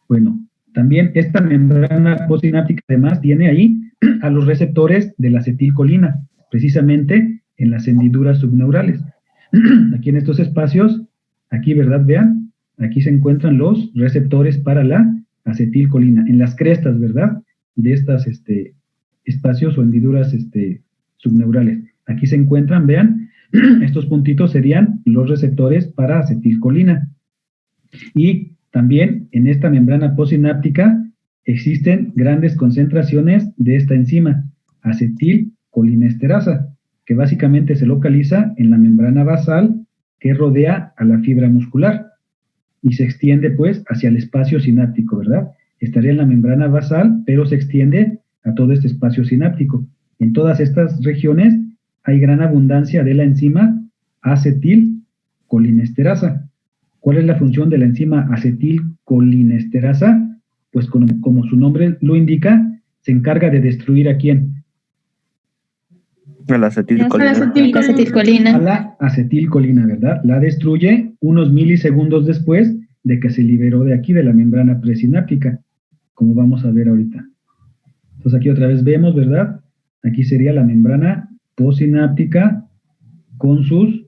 Bueno, también esta membrana postsináptica además tiene ahí a los receptores de la acetilcolina, precisamente en las hendiduras subneurales. Aquí en estos espacios, aquí, ¿verdad? Vean, aquí se encuentran los receptores para la acetilcolina, en las crestas, ¿verdad?, de estas espacios o hendiduras subneurales. Aquí se encuentran, vean, estos puntitos serían los receptores para acetilcolina. Y también en esta membrana postsináptica existen grandes concentraciones de esta enzima, acetilcolinesterasa, que básicamente se localiza en la membrana basal que rodea a la fibra muscular y se extiende pues hacia el espacio sináptico, ¿verdad? Estaría en la membrana basal, pero se extiende a todo este espacio sináptico. En todas estas regiones hay gran abundancia de la enzima acetilcolinesterasa. ¿Cuál es la función de la enzima acetilcolinesterasa? Pues como su nombre lo indica, se encarga de destruir ¿a quién? A la acetilcolina. Acetilcolina. A la acetilcolina, ¿verdad? La destruye unos milisegundos después de que se liberó de aquí, de la membrana presináptica, como vamos a ver ahorita. Entonces aquí otra vez vemos, ¿verdad? Aquí sería la membrana postsináptica con sus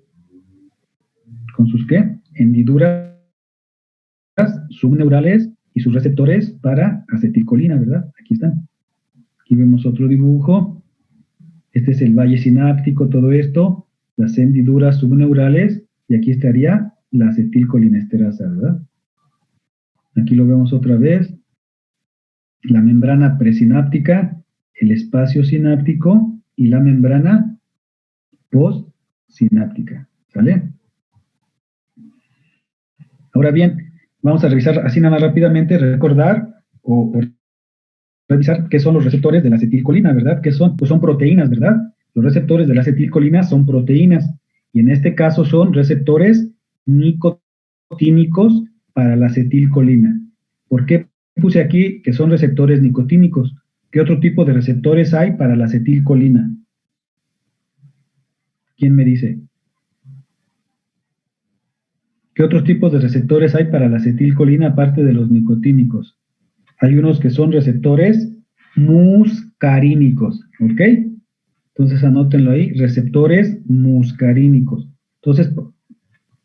¿qué? Hendiduras subneurales y sus receptores para acetilcolina, ¿verdad? Aquí están. Aquí vemos otro dibujo. Este es el valle sináptico, todo esto, las hendiduras subneurales, y aquí estaría la acetilcolinesterasa, ¿verdad? Aquí lo vemos otra vez. La membrana presináptica, el espacio sináptico y la membrana postsináptica, ¿sale? Ahora bien, vamos a revisar así nada más rápidamente, recordar o revisar qué son los receptores de la acetilcolina, ¿verdad? ¿Qué son? Pues son proteínas, ¿verdad? Los receptores de la acetilcolina son proteínas y en este caso son receptores nicotínicos para la acetilcolina. ¿Por qué puse aquí que son receptores nicotínicos? ¿Qué otro tipo de receptores hay para la acetilcolina? ¿Quién me dice? ¿Qué otros tipos de receptores hay para la acetilcolina aparte de los nicotínicos? Hay unos que son receptores muscarínicos, ¿ok? Entonces anótenlo ahí, receptores muscarínicos. Entonces,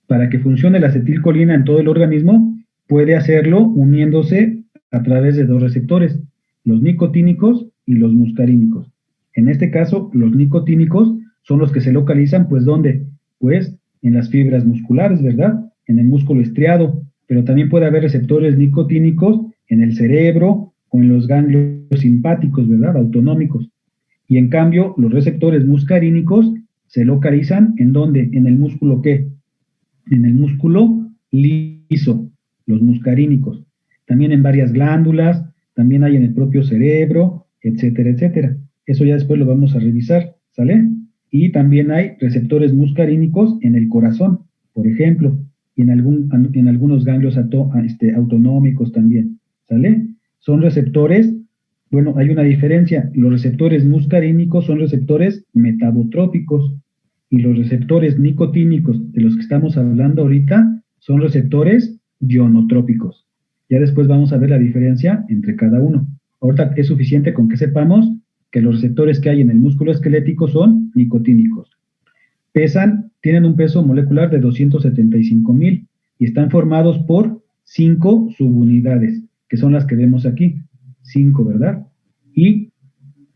para que funcione la acetilcolina en todo el organismo, puede hacerlo uniéndose a través de dos receptores, los nicotínicos y los muscarínicos. En este caso, los nicotínicos son los que se localizan, pues, ¿dónde? Pues, en las fibras musculares, ¿verdad? En el músculo estriado, pero también puede haber receptores nicotínicos en el cerebro o en los ganglios simpáticos, ¿verdad? Autonómicos. Y en cambio, los receptores muscarínicos se localizan ¿en dónde? En el músculo ¿qué? En el músculo liso, los muscarínicos. También en varias glándulas, también hay en el propio cerebro, etcétera, etcétera. Eso ya después lo vamos a revisar, ¿sale? Y también hay receptores muscarínicos en el corazón, por ejemplo, y en algunos ganglios autonómicos también, ¿sale? Son receptores, bueno, hay una diferencia. Los receptores muscarínicos son receptores metabotrópicos y los receptores nicotínicos de los que estamos hablando ahorita son receptores ionotrópicos. Ya después vamos a ver la diferencia entre cada uno. Ahorita es suficiente con que sepamos que los receptores que hay en el músculo esquelético son nicotínicos. Tienen un peso molecular de 275,000 y están formados por 5 subunidades, que son las que vemos aquí. 5, ¿verdad? Y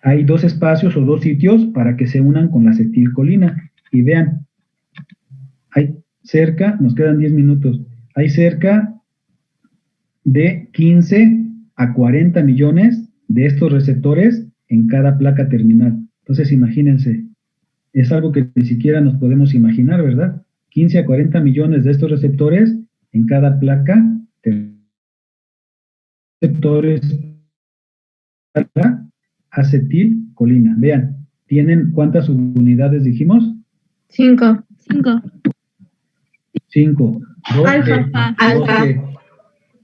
hay 2 espacios o 2 sitios para que se unan con la acetilcolina. Y vean, hay cerca, nos quedan 10 minutos, hay cerca de 15 a 40 millones de estos receptores en cada placa terminal. Entonces, imagínense, es algo que ni siquiera nos podemos imaginar, ¿verdad? 15 a 40 millones de estos receptores en cada placa receptores para acetilcolina. Vean, ¿tienen cuántas subunidades dijimos? 5. 5. 2 Alfa.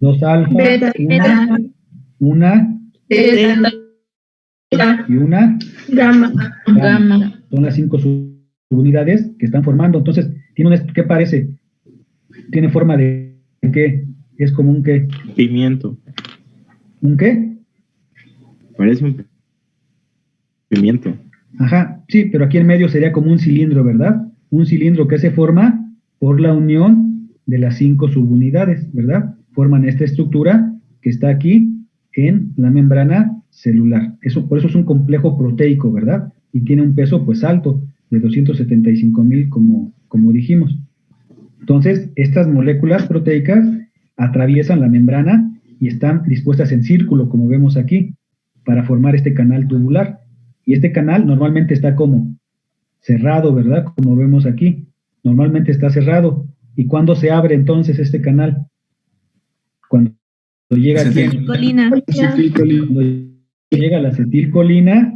2 alfa, Beta. una Beta. y una Gamma. Son las 5 subunidades que están formando. Entonces, ¿qué parece? Tiene forma de ¿qué? Es como un ¿qué? Pimiento. ¿Un qué? Parece un pimiento. Ajá, sí, pero aquí en medio sería como un cilindro, ¿verdad? Un cilindro que se forma por la unión de las 5 subunidades, ¿verdad? Forman esta estructura que está aquí en la membrana celular. Por eso es un complejo proteico, ¿verdad? Y tiene un peso pues alto, de 275,000 como dijimos. Entonces, estas moléculas proteicas atraviesan la membrana y están dispuestas en círculo, como vemos aquí, para formar este canal tubular. Y este canal normalmente está como cerrado, ¿verdad? Como vemos aquí. Normalmente está cerrado. ¿Y cuándo se abre entonces este canal? Cuando llega aquí. Cuando llega la acetilcolina,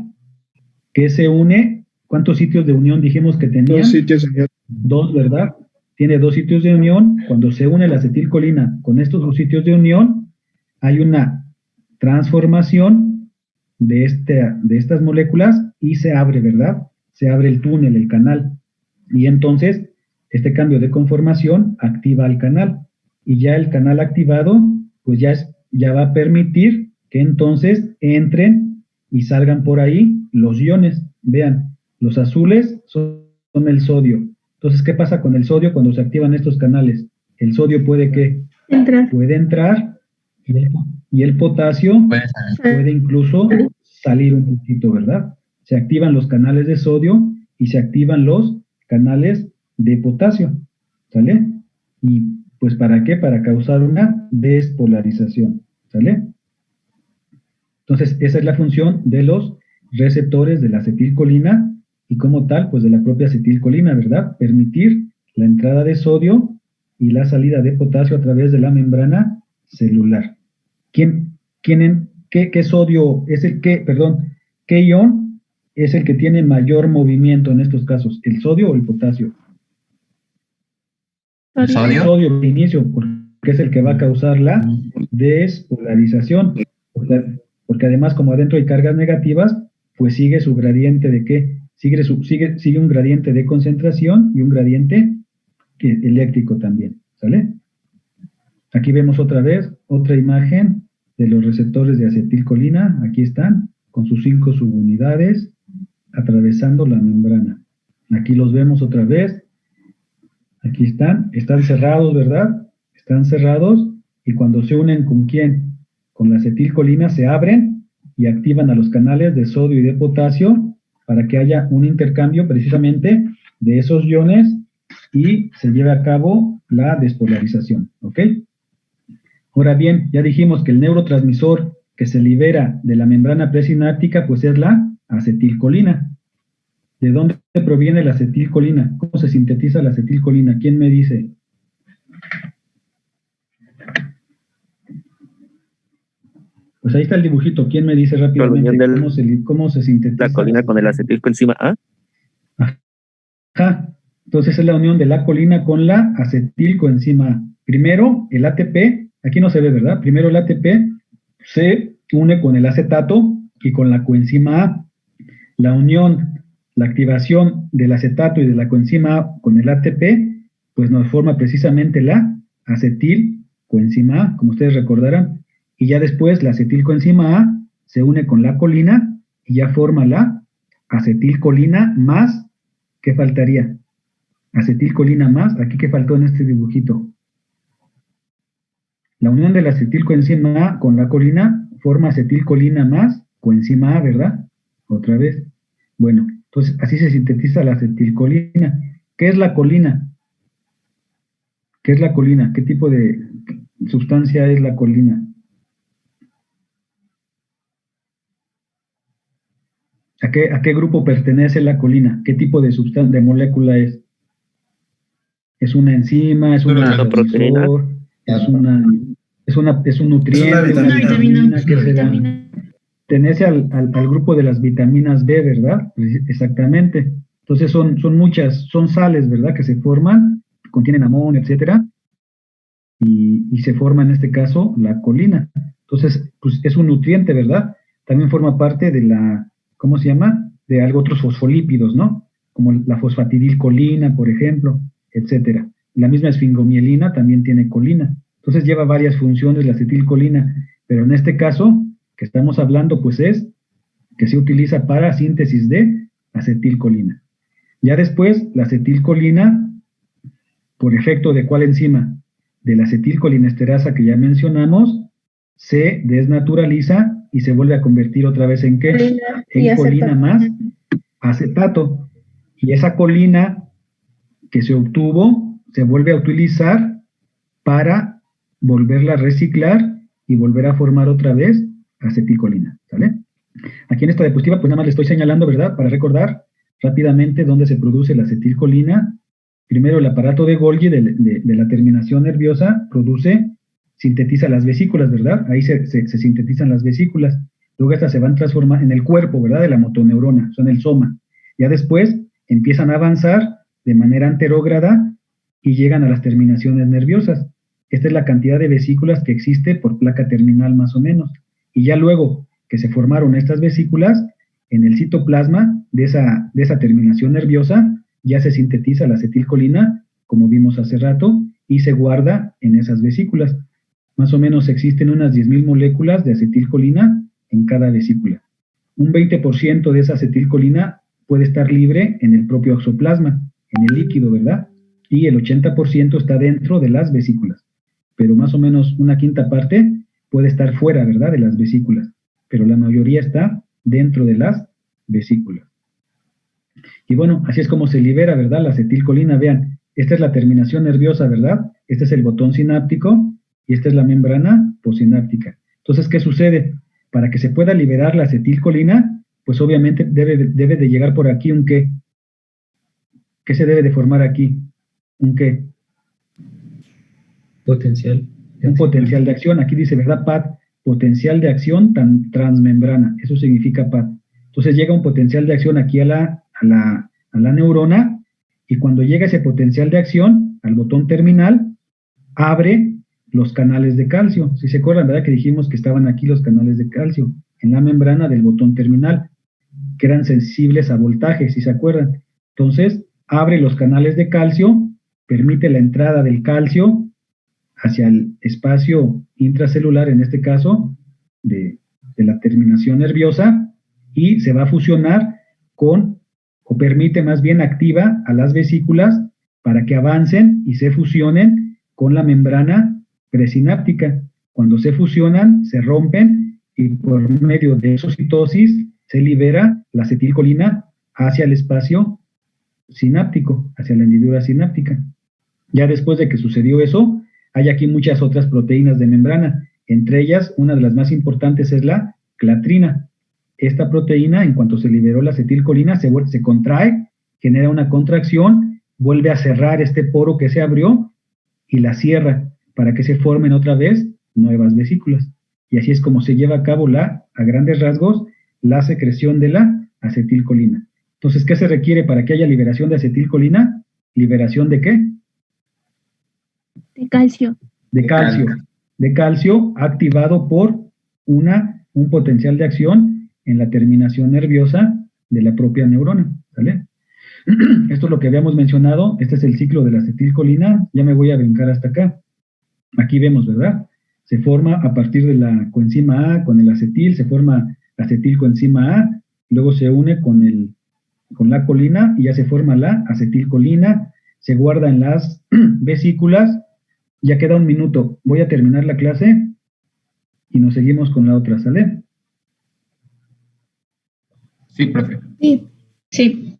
que se une. ¿Cuántos sitios de unión dijimos que tenía? 2 sitios, señor. 2, ¿verdad? Tiene 2 sitios de unión. Cuando se une la acetilcolina con estos 2 sitios de unión, hay una transformación de estas moléculas y se abre, ¿verdad? Se abre el túnel, el canal. Y entonces, este cambio de conformación activa el canal. Y ya el canal activado, pues ya va a permitir que entonces entren y salgan por ahí los iones. Vean, los azules son el sodio. Entonces, ¿qué pasa con el sodio cuando se activan estos canales? El sodio puede ¿qué? Puede entrar y el potasio puede incluso salir un poquito, ¿verdad? Se activan los canales de sodio y se activan los canales de potasio, ¿sale? Y pues ¿para qué? Para causar una despolarización, ¿sale? Entonces, esa es la función de los receptores de la acetilcolina y como tal, pues de la propia acetilcolina, ¿verdad? Permitir la entrada de sodio y la salida de potasio a través de la membrana celular. ¿Qué sodio es qué ion es el que tiene mayor movimiento en estos casos? ¿El sodio o el potasio? ¿El sodio? Sodio de inicio, porque es el que va a causar la despolarización. Porque además, como adentro hay cargas negativas, pues sigue su gradiente de ¿qué? Sigue un gradiente de concentración y un gradiente eléctrico también, ¿sale? Aquí vemos otra vez otra imagen de los receptores de acetilcolina. Aquí están, con sus 5 subunidades, atravesando la membrana. Aquí los vemos otra vez. Aquí están cerrados, ¿verdad? Están cerrados, y cuando se unen ¿con quién? Con la acetilcolina, se abren y activan a los canales de sodio y de potasio para que haya un intercambio precisamente de esos iones y se lleve a cabo la despolarización, ¿ok? Ahora bien, ya dijimos que el neurotransmisor que se libera de la membrana presináptica pues es la acetilcolina. ¿De dónde proviene la acetilcolina? ¿Cómo se sintetiza la acetilcolina? ¿Quién me dice? Pues ahí está el dibujito. ¿Quién me dice rápidamente cómo se sintetiza? La colina con el acetilcoenzima A. Ajá. Entonces es la unión de la colina con la acetilcoenzima A. Primero el ATP, aquí no se ve, ¿verdad? Primero el ATP se une con el acetato y con la coenzima A. La unión, la activación del acetato y de la coenzima A con el ATP, pues nos forma precisamente la acetilcoenzima A, como ustedes recordarán. Y ya después la acetilcoenzima A se une con la colina y ya forma la acetilcolina más, ¿qué faltaría? Acetilcolina más, aquí que faltó en este dibujito. La unión de la acetilcoenzima A con la colina forma acetilcolina más coenzima A, ¿verdad? Otra vez. Bueno, entonces así se sintetiza la acetilcolina. ¿Qué es la colina? ¿Qué es la colina? ¿Qué tipo de sustancia es la colina? ¿A qué grupo pertenece la colina? ¿Qué tipo de sustancia, de molécula es? ¿Es una enzima? ¿Es un proteína? ¿Es un nutriente? Es una vitamina. ¿Qué será? Pertenece al grupo de las vitaminas B, ¿verdad? Exactamente. Entonces son muchas, son sales, ¿verdad? Que se forman, contienen amonio, etcétera, y se forma en este caso la colina. Entonces, pues es un nutriente, ¿verdad? También forma parte de la, ¿cómo se llama? De otros fosfolípidos, ¿no? Como la fosfatidilcolina, por ejemplo, etcétera. La misma esfingomielina también tiene colina. Entonces lleva varias funciones la acetilcolina, pero en este caso que estamos hablando, pues es que se utiliza para síntesis de acetilcolina. Ya después, la acetilcolina, por efecto de ¿cuál enzima? De la acetilcolinesterasa que ya mencionamos, se desnaturaliza y se vuelve a convertir otra vez ¿en qué? En colina más acetato. Y esa colina que se obtuvo se vuelve a utilizar para volverla a reciclar y volver a formar otra vez acetilcolina, ¿sale? Aquí en esta diapositiva pues nada más le estoy señalando, ¿verdad? Para recordar rápidamente dónde se produce la acetilcolina. Primero el aparato de Golgi de la terminación nerviosa sintetiza las vesículas, ¿verdad? Ahí se sintetizan las vesículas. Luego estas se van transformando en el cuerpo, ¿verdad? De la motoneurona, son el soma. Ya después empiezan a avanzar de manera anterógrada y llegan a las terminaciones nerviosas. Esta es la cantidad de vesículas que existe por placa terminal más o menos. Y ya luego que se formaron estas vesículas, en el citoplasma de esa terminación nerviosa ya se sintetiza la acetilcolina, como vimos hace rato, y se guarda en esas vesículas. Más o menos existen unas 10.000 moléculas de acetilcolina en cada vesícula. Un 20% de esa acetilcolina puede estar libre en el propio exoplasma, en el líquido, ¿verdad? Y el 80% está dentro de las vesículas. Pero más o menos una quinta parte puede estar fuera, ¿verdad?, de las vesículas. Pero la mayoría está dentro de las vesículas. Y bueno, así es como se libera, ¿verdad?, la acetilcolina. Vean, esta es la terminación nerviosa, ¿verdad? Este es el botón sináptico y esta es la membrana postsináptica. Entonces, ¿qué sucede? Para que se pueda liberar la acetilcolina, pues obviamente debe de llegar por aquí un ¿qué? ¿Qué se debe de formar aquí? ¿Un qué? Potencial. Un potencial de acción. Aquí dice, ¿verdad, Pat? Potencial de acción transmembrana. Eso significa PAT. Entonces llega un potencial de acción aquí a la neurona, y cuando llega ese potencial de acción, al botón terminal, abre los canales de calcio. Si se acuerdan, ¿verdad? Que dijimos que estaban aquí los canales de calcio en la membrana del botón terminal, que eran sensibles a voltaje, si se acuerdan. Entonces, abre los canales de calcio, permite la entrada del calcio hacia el espacio intracelular, en este caso, de la terminación nerviosa, y se va a fusionar con, o permite más bien activa a las vesículas para que avancen y se fusionen con la membrana presináptica. Cuando se fusionan, se rompen y por medio de exocitosis se libera la acetilcolina hacia el espacio sináptico, hacia la hendidura sináptica. Ya después de que sucedió eso, hay aquí muchas otras proteínas de membrana. Entre ellas, una de las más importantes es la clatrina. Esta proteína, en cuanto se liberó la acetilcolina, se contrae, genera una contracción, vuelve a cerrar este poro que se abrió y la cierra para que se formen otra vez nuevas vesículas. Y así es como se lleva a cabo a grandes rasgos, la secreción de la acetilcolina. Entonces, ¿qué se requiere para que haya liberación de acetilcolina? ¿Liberación de qué? De calcio. De calcio. De calcio activado por un potencial de acción en la terminación nerviosa de la propia neurona, ¿vale? Esto es lo que habíamos mencionado, este es el ciclo de la acetilcolina, ya me voy a brincar hasta acá. Aquí vemos, ¿verdad? Se forma a partir de la coenzima A con el acetil, se forma la acetilcoenzima A, luego se une con la colina y ya se forma la acetilcolina, se guarda en las vesículas. Ya queda un minuto, voy a terminar la clase y nos seguimos con la otra, ¿sale? Sí, profe. Sí. Sí.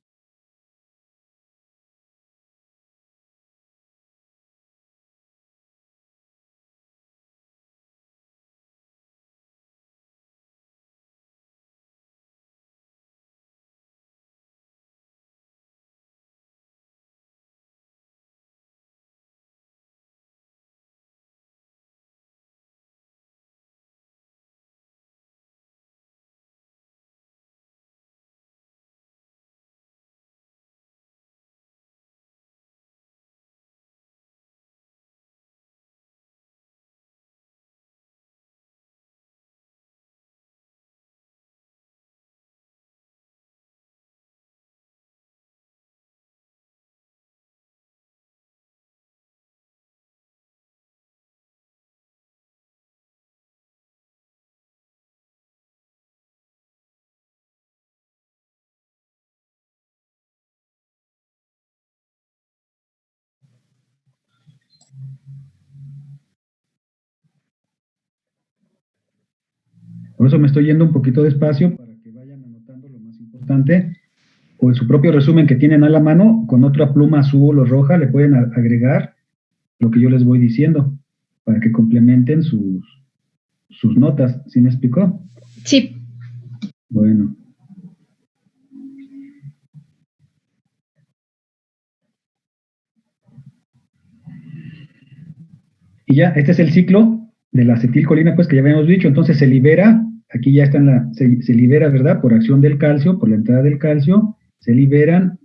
Por eso me estoy yendo un poquito despacio para que vayan anotando lo más importante, o en su propio resumen que tienen a la mano, con otra pluma azul o roja le pueden agregar lo que yo les voy diciendo, para que complementen sus notas. ¿Sí me explicó? Sí. Bueno. Y ya, este es el ciclo de la acetilcolina, pues que ya habíamos dicho. Entonces se libera, aquí ya está se libera, ¿verdad? Por acción del calcio, por la entrada del calcio, se liberan,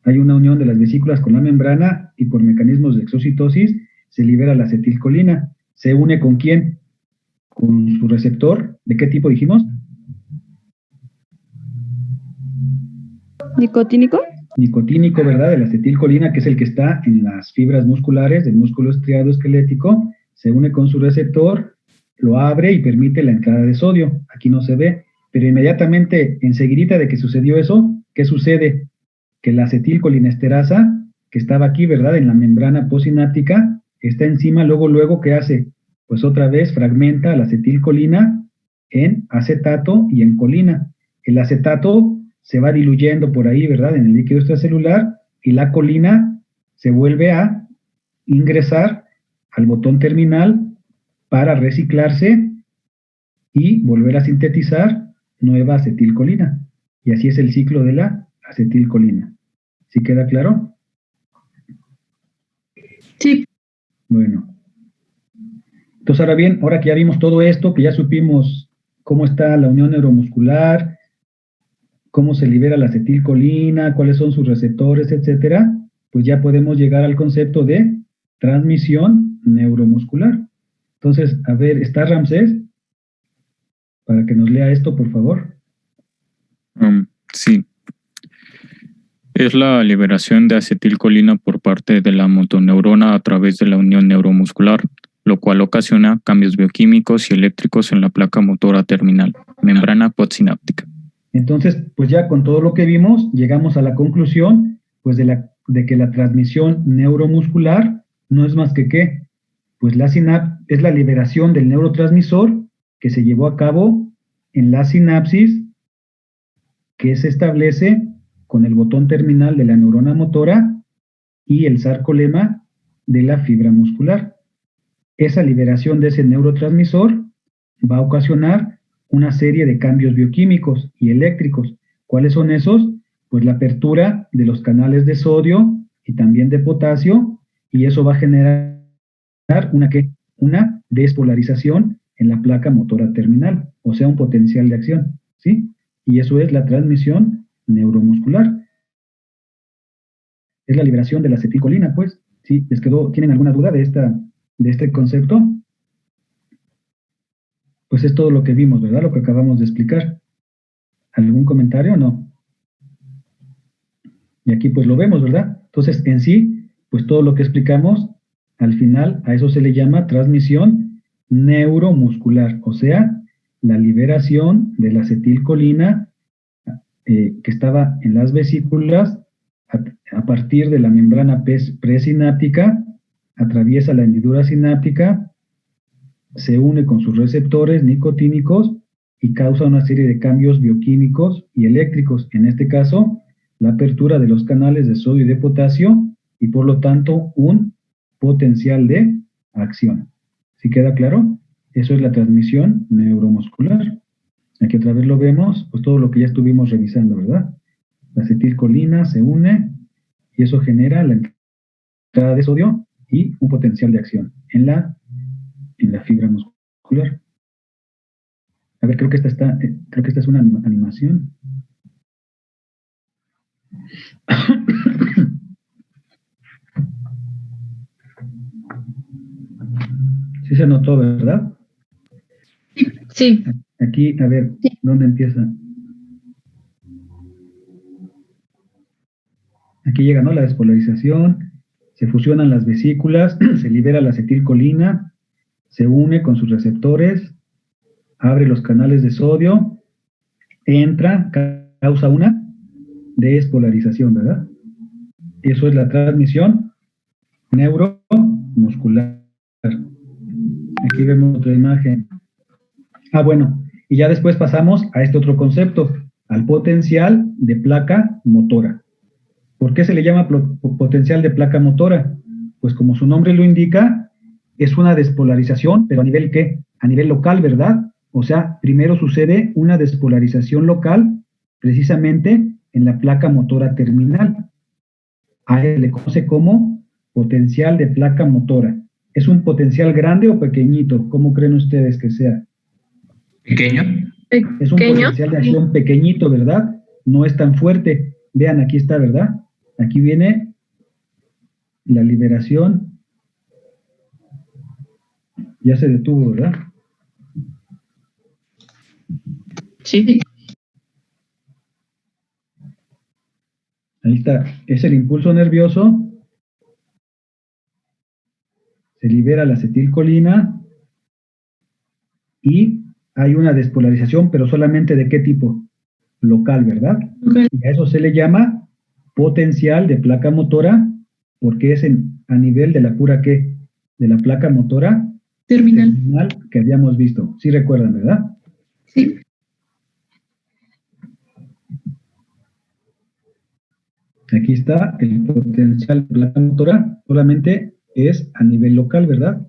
hay una unión de las vesículas con la membrana y por mecanismos de exocitosis se libera la acetilcolina. ¿Se une con quién? Con su receptor. ¿De qué tipo dijimos? ¿Nicotínico? Nicotínico, ¿verdad? De la acetilcolina, que es el que está en las fibras musculares del músculo estriado esquelético, se une con su receptor, lo abre y permite la entrada de sodio. Aquí no se ve, pero inmediatamente, enseguidita de que sucedió eso, ¿qué sucede? Que la acetilcolinesterasa, que estaba aquí, ¿verdad? En la membrana postsináptica, está encima, luego, ¿qué hace? Pues otra vez fragmenta la acetilcolina en acetato y en colina. El acetato se va diluyendo por ahí, ¿verdad? En el líquido extracelular, y la colina se vuelve a ingresar al botón terminal para reciclarse y volver a sintetizar nueva acetilcolina. Y así es el ciclo de la acetilcolina. ¿Sí queda claro? Sí. Bueno. Entonces, ahora bien, ahora que ya vimos todo esto, que ya supimos cómo está la unión neuromuscular, cómo se libera la acetilcolina, cuáles son sus receptores, etcétera, pues ya podemos llegar al concepto de transmisión neuromuscular. Entonces, a ver, ¿está Ramsés? Para que nos lea esto, por favor. Sí. Es la liberación de acetilcolina por parte de la motoneurona a través de la unión neuromuscular, lo cual ocasiona cambios bioquímicos y eléctricos en la placa motora terminal, membrana postsináptica. Entonces, pues ya con todo lo que vimos, llegamos a la conclusión, pues de que la transmisión neuromuscular no es más que ¿qué? Pues es la liberación del neurotransmisor que se llevó a cabo en la sinapsis que se establece con el botón terminal de la neurona motora y el sarcolema de la fibra muscular. Esa liberación de ese neurotransmisor va a ocasionar una serie de cambios bioquímicos y eléctricos. ¿Cuáles son esos? Pues la apertura de los canales de sodio y también de potasio, y eso va a generar una despolarización en la placa motora terminal, o sea, un potencial de acción, ¿sí? Y eso es la transmisión neuromuscular. Es la liberación de la acetilcolina, pues. ¿Sí? ¿Tienen alguna duda de este concepto? Pues es todo lo que vimos, ¿verdad? Lo que acabamos de explicar. ¿Algún comentario o no? Y aquí pues lo vemos, ¿verdad? Entonces, en sí, pues todo lo que explicamos, al final a eso se le llama transmisión neuromuscular, o sea, la liberación de la acetilcolina que estaba en las vesículas a partir de la membrana presináptica, atraviesa la hendidura sináptica, se une con sus receptores nicotínicos y causa una serie de cambios bioquímicos y eléctricos, en este caso, la apertura de los canales de sodio y de potasio y por lo tanto un potencial de acción. ¿Sí queda claro? Eso es la transmisión neuromuscular. Aquí otra vez lo vemos, pues todo lo que ya estuvimos revisando, ¿verdad? La acetilcolina se une y eso genera la entrada de sodio y un potencial de acción en la fibra muscular. A ver, creo que esta es una animación. Sí se notó, ¿verdad? Sí. Aquí, a ver, ¿dónde empieza? Aquí llega, ¿no? La despolarización, se fusionan las vesículas, se libera la acetilcolina, se une con sus receptores, abre los canales de sodio, entra, causa una despolarización, ¿verdad? Eso es la transmisión neuromuscular. Aquí vemos otra imagen. Bueno, y ya después pasamos a este otro concepto, al potencial de placa motora. ¿Por qué se le llama potencial de placa motora? Pues como su nombre lo indica, es una despolarización, pero ¿a nivel qué? A nivel local, ¿verdad? O sea, primero sucede una despolarización local, precisamente en la placa motora terminal. A él le conoce como potencial de placa motora. ¿Es un potencial grande o pequeñito? ¿Cómo creen ustedes que sea? ¿Pequeño? Es un potencial de acción pequeñito, ¿verdad? No es tan fuerte. Vean, aquí está, ¿verdad? Aquí viene la liberación. Ya se detuvo, ¿verdad? Sí. Ahí está. Es el impulso nervioso. Se libera la acetilcolina y hay una despolarización, pero solamente ¿de qué tipo? Local, ¿verdad? Okay. Y a eso se le llama potencial de placa motora, porque es a nivel de la pura ¿qué? De la placa motora terminal que habíamos visto. ¿Sí recuerdan, verdad? Sí. Aquí está el potencial de placa motora, solamente es a nivel local, ¿verdad?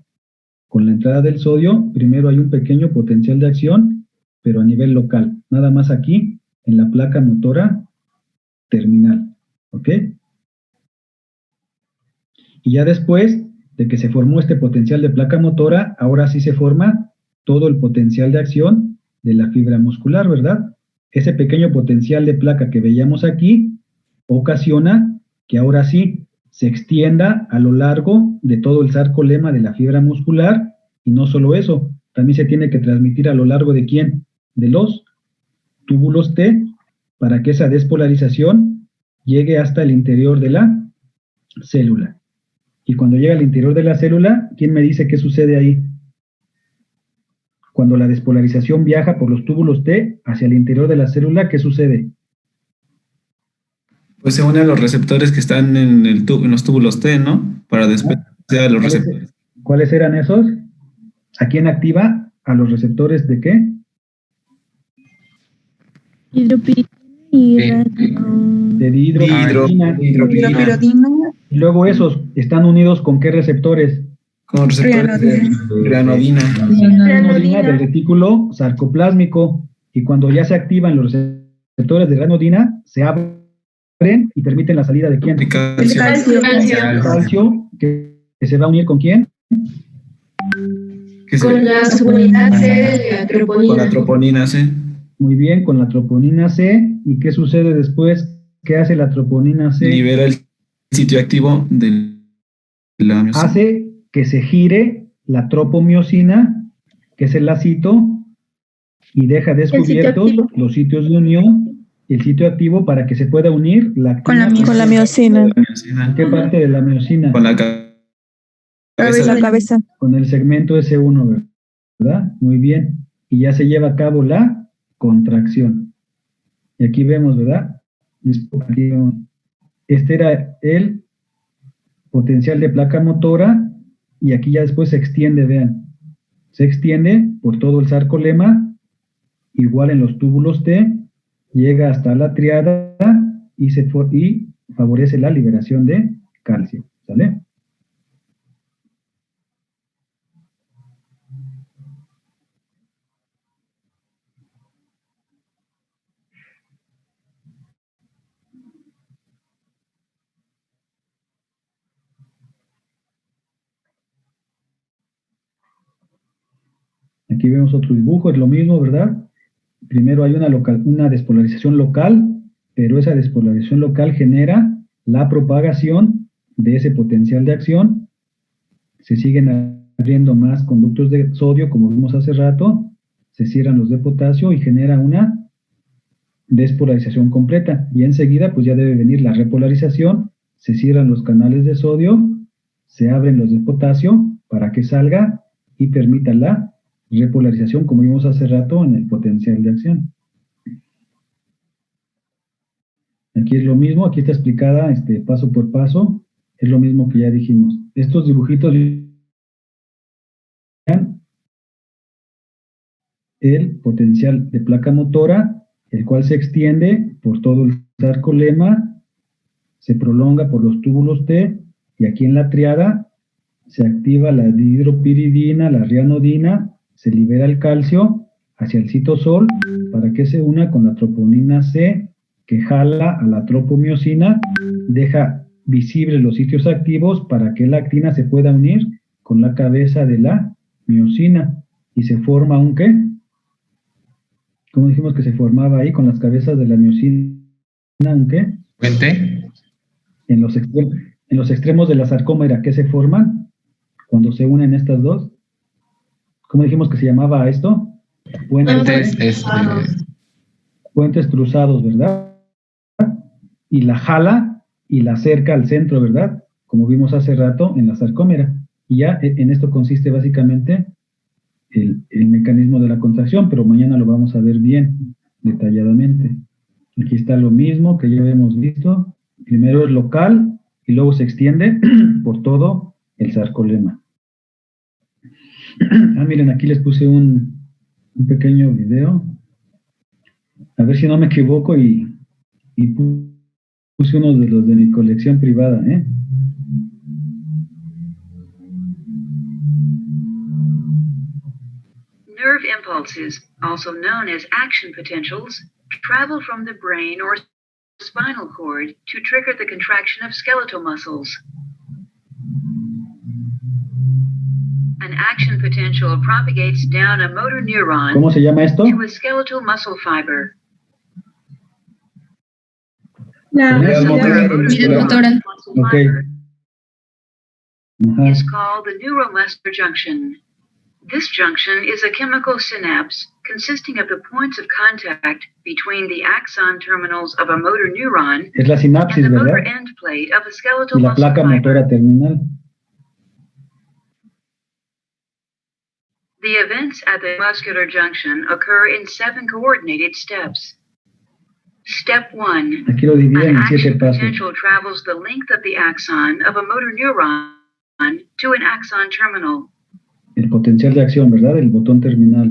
Con la entrada del sodio, primero hay un pequeño potencial de acción, pero a nivel local, nada más aquí, en la placa motora terminal, ¿ok? Y ya después de que se formó este potencial de placa motora, ahora sí se forma todo el potencial de acción de la fibra muscular, ¿verdad? Ese pequeño potencial de placa que veíamos aquí ocasiona que ahora sí se extienda a lo largo de todo el sarcolema de la fibra muscular, y no solo eso, también se tiene que transmitir a lo largo de ¿quién? De los túbulos T, para que esa despolarización llegue hasta el interior de la célula. Y cuando llega al interior de la célula, ¿quién me dice qué sucede ahí? Cuando la despolarización viaja por los túbulos T hacia el interior de la célula, ¿qué sucede? Pues se une a los receptores que están en los túbulos T, ¿no? Para después a los receptores. ¿Cuáles eran esos? ¿A quién activa? ¿A los receptores de qué? Hidropiridina y De dihidropiridina. hidropiridina. Y luego esos están unidos ¿con qué receptores? Con receptores de granodina. Granodina del retículo sarcoplásmico. Y cuando ya se activan los receptores de granodina, se abren y permiten la salida de ¿quién? De calcio. Calcio, que se va a unir ¿con quién? Con la subunidad C de la troponina. Con la troponina C. Muy bien, con la troponina C. ¿Y qué sucede después? ¿Qué hace la troponina C? Libera el sitio activo de la miosina. Hace que se gire la tropomiosina, que es el lacito, y deja descubiertos los sitios de unión, el sitio activo para que se pueda unir la actina Con la miosina. ¿En qué parte de la miosina? Con la cabeza. La cabeza. Con el segmento S1, ¿verdad? Muy bien. Y ya se lleva a cabo la contracción. Y aquí vemos, ¿verdad? Aquí vemos. Este era el potencial de placa motora, y aquí ya después se extiende, vean. Se extiende por todo el sarcolema, igual en los túbulos T, llega hasta la triada y favorece la liberación de calcio. ¿Sale? Aquí vemos otro dibujo, es lo mismo, ¿verdad? Primero hay una despolarización local, pero esa despolarización local genera la propagación de ese potencial de acción. Se siguen abriendo más conductos de sodio, como vimos hace rato, se cierran los de potasio y genera una despolarización completa. Y enseguida, pues ya debe venir la repolarización, se cierran los canales de sodio, se abren los de potasio para que salga y permita la repolarización, como vimos hace rato en el potencial de acción. Aquí es lo mismo, aquí está explicada paso por paso, es lo mismo que ya dijimos. Estos dibujitos, el potencial de placa motora, el cual se extiende por todo el sarcolema, se prolonga por los túbulos T, y aquí en la triada se activa la dihidropiridina, la rianodina, se libera el calcio hacia el citosol para que se una con la troponina C, que jala a la tropomiosina, deja visibles los sitios activos para que la actina se pueda unir con la cabeza de la miosina y se forma un ¿qué? ¿Cómo dijimos que se formaba ahí con las cabezas de la miosina? ¿Un qué? ¿Puente? En los extremos de la sarcómera, ¿qué se forman cuando se unen estas dos? ¿Cómo dijimos que se llamaba esto? Puentes cruzados, ¿verdad? Y la jala y la acerca al centro, ¿verdad? Como vimos hace rato en la sarcómera. Y ya en esto consiste básicamente el mecanismo de la contracción, pero mañana lo vamos a ver bien, detalladamente. Aquí está lo mismo que ya hemos visto. Primero es local y luego se extiende por todo el sarcolema. Miren, aquí les puse un pequeño video. A ver si no me equivoco y puse uno de los de mi colección privada, ¿eh? Nerve impulses, also known as action potentials, travel from the brain or spinal cord to trigger the contraction of skeletal muscles. An action potential propagates down a motor neuron ¿Cómo se llama esto? to a skeletal muscle fiber. La Unidad motora. Ok, Ajá. is called the neuromuscular junction. This junction is a chemical synapse consisting of the points of contact between the axon terminals of a motor neuron Es la and sinapsis, the motor ¿verdad? end plate of a skeletal Y la muscle placa fiber. motora terminal. The events at the muscular junction occur in 7 coordinated steps. Step 1. Aquí lo dividen An en 7 action pasos. potential travels the length of the axon of a motor neuron to an axon terminal. El potencial de acción, ¿verdad? El botón terminal.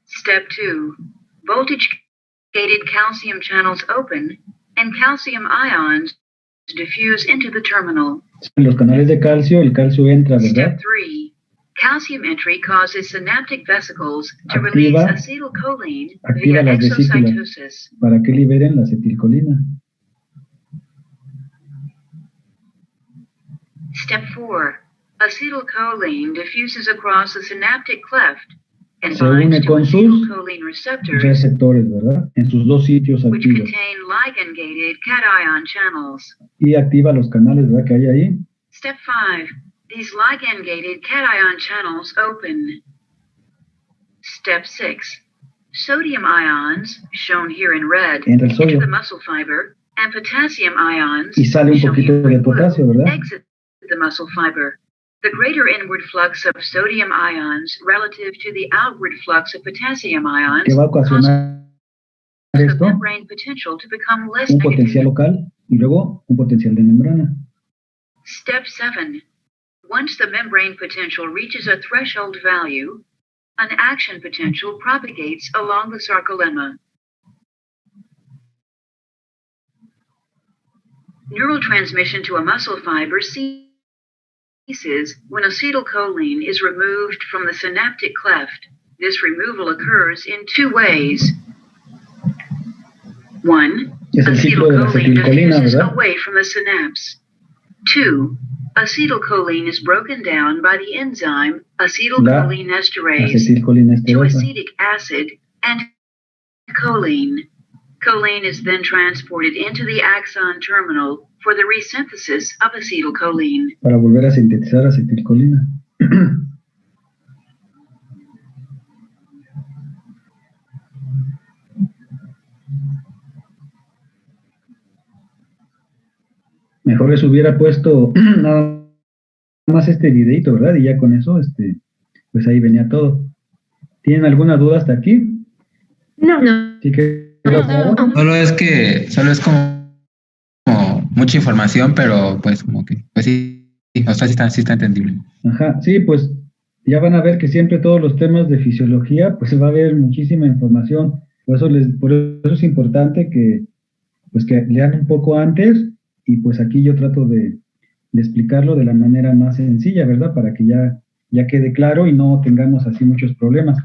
Step 2. Voltage-gated calcium channels open and calcium ions diffuse into the terminal. En los canales de calcio, el calcio entra, ¿verdad? Step 3. Calcium entry causes synaptic vesicles to Activa- release acetylcholine activa via las vesículas. exocytosis. Para que liberen la acetilcolina. Step 4. Acetylcholine diffuses across the synaptic cleft and Se une binds to con sus acetylcholine receptors, receptores, ¿verdad? En sus 2 sitios which activos. contain ligand-gated cation channels. Y activa los canales, ¿verdad? Que hay ahí. Step 5. These ligand-gated cation channels open. Step 6. Sodium ions, shown here in red, Entra el into sodio. the muscle fiber, and potassium ions, Y sale un shown poquito here de in blue, potasio, ¿verdad? exit the muscle fiber. The greater inward flux of sodium ions relative to the outward flux of potassium ions Que va a causes ocasionar the esto, membrane potential to become less un potencial negative. local y luego un potencial de membrana. Step 7. Once the membrane potential reaches a threshold value, an action potential propagates along the sarcolemma. Neural transmission to a muscle fiber ceases when acetylcholine is removed from the synaptic cleft. This removal occurs in 2 ways. 1. Es el ciclo de la Acetylcholine acetilcolina, diffuses ¿verdad? away from the synapse. 2. Acetylcholine is broken down by the enzyme acetylcholinesterase Acetilcolina to esterosa. acetic acid and choline. Choline is then transported into the axon terminal for the resynthesis of acetylcholine. Para volver a sintetizar acetilcolina. Mejor les hubiera puesto nada más este videito, ¿verdad? Y ya con eso, pues ahí venía todo. ¿Tienen alguna duda hasta aquí? No, no. ¿Sí que claro? Solo es como mucha información, pero pues como que, pues sí, o sea, sí está entendible. Ajá, sí, pues ya van a ver que siempre todos los temas de fisiología, pues va a haber muchísima información. Por eso es importante que lean un poco antes, y pues aquí yo trato de explicarlo de la manera más sencilla, ¿verdad? Para que ya quede claro y no tengamos así muchos problemas.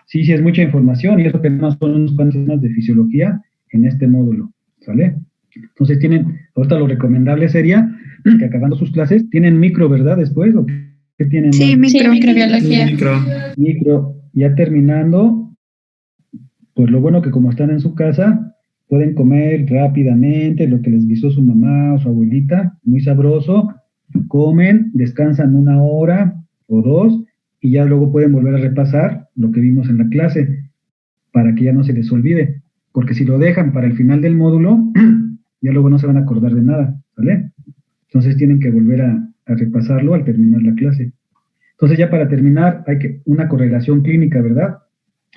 Sí, es mucha información, y eso que más son unos cuantos temas de fisiología en este módulo, ¿sale? Entonces ahorita lo recomendable sería que acabando sus clases, ¿tienen micro, verdad, después? ¿O qué tienen? Sí, más? microbiología. Micro. Ya terminando, pues lo bueno que como están en su casa, pueden comer rápidamente lo que les guisó su mamá o su abuelita, muy sabroso, comen, descansan 1 hora o 2, y ya luego pueden volver a repasar lo que vimos en la clase, para que ya no se les olvide, porque si lo dejan para el final del módulo, ya luego no se van a acordar de nada, ¿vale? Entonces tienen que volver a repasarlo al terminar la clase. Entonces ya para terminar, hay una correlación clínica, ¿verdad?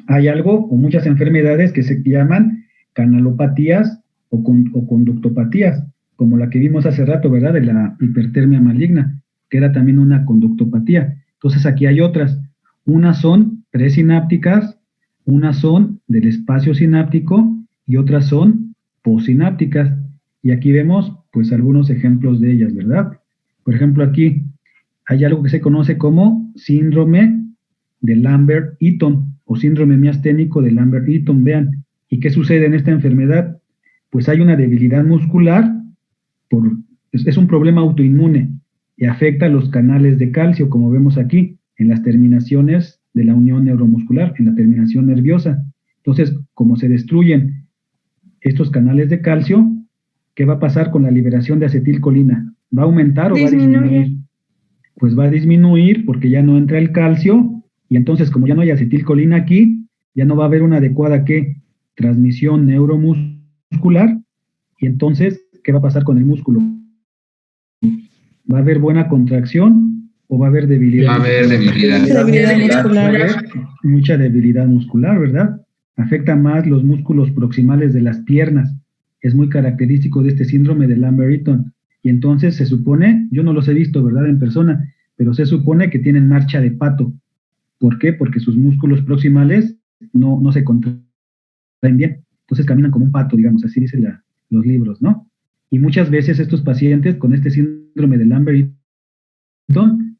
Hay algo o muchas enfermedades que se llaman canalopatías o conductopatías, como la que vimos hace rato, ¿verdad? De la hipertermia maligna, que era también una conductopatía. Entonces aquí hay otras. Unas son presinápticas, unas son del espacio sináptico y otras son postsinápticas. Y aquí vemos pues algunos ejemplos de ellas, ¿verdad? Por ejemplo, aquí hay algo que se conoce como síndrome de Lambert-Eaton o síndrome miasténico de Lambert-Eaton. Vean, ¿y qué sucede en esta enfermedad? Pues hay una debilidad muscular, es un problema autoinmune y afecta a los canales de calcio, como vemos aquí, en las terminaciones de la unión neuromuscular, en la terminación nerviosa. Entonces, como se destruyen estos canales de calcio, ¿qué va a pasar con la liberación de acetilcolina? ¿Va a aumentar o va a disminuir? Pues va a disminuir porque ya no entra el calcio, y entonces como ya no hay acetilcolina aquí, ya no va a haber una adecuada transmisión neuromuscular, y entonces, ¿qué va a pasar con el músculo? ¿Va a haber buena contracción o va a haber debilidad? Va a haber debilidad. Debilidad muscular. Va a haber mucha debilidad muscular, ¿verdad? Afecta más los músculos proximales de las piernas. Es muy característico de este síndrome de Lambert-Eaton. Y entonces se supone, yo no los he visto, ¿verdad?, en persona, pero se supone que tienen marcha de pato. ¿Por qué? Porque sus músculos proximales no se contraen bien. Entonces caminan como un pato, digamos, así dicen los libros, ¿no? Y muchas veces estos pacientes con este síndrome de Lambert-Eaton,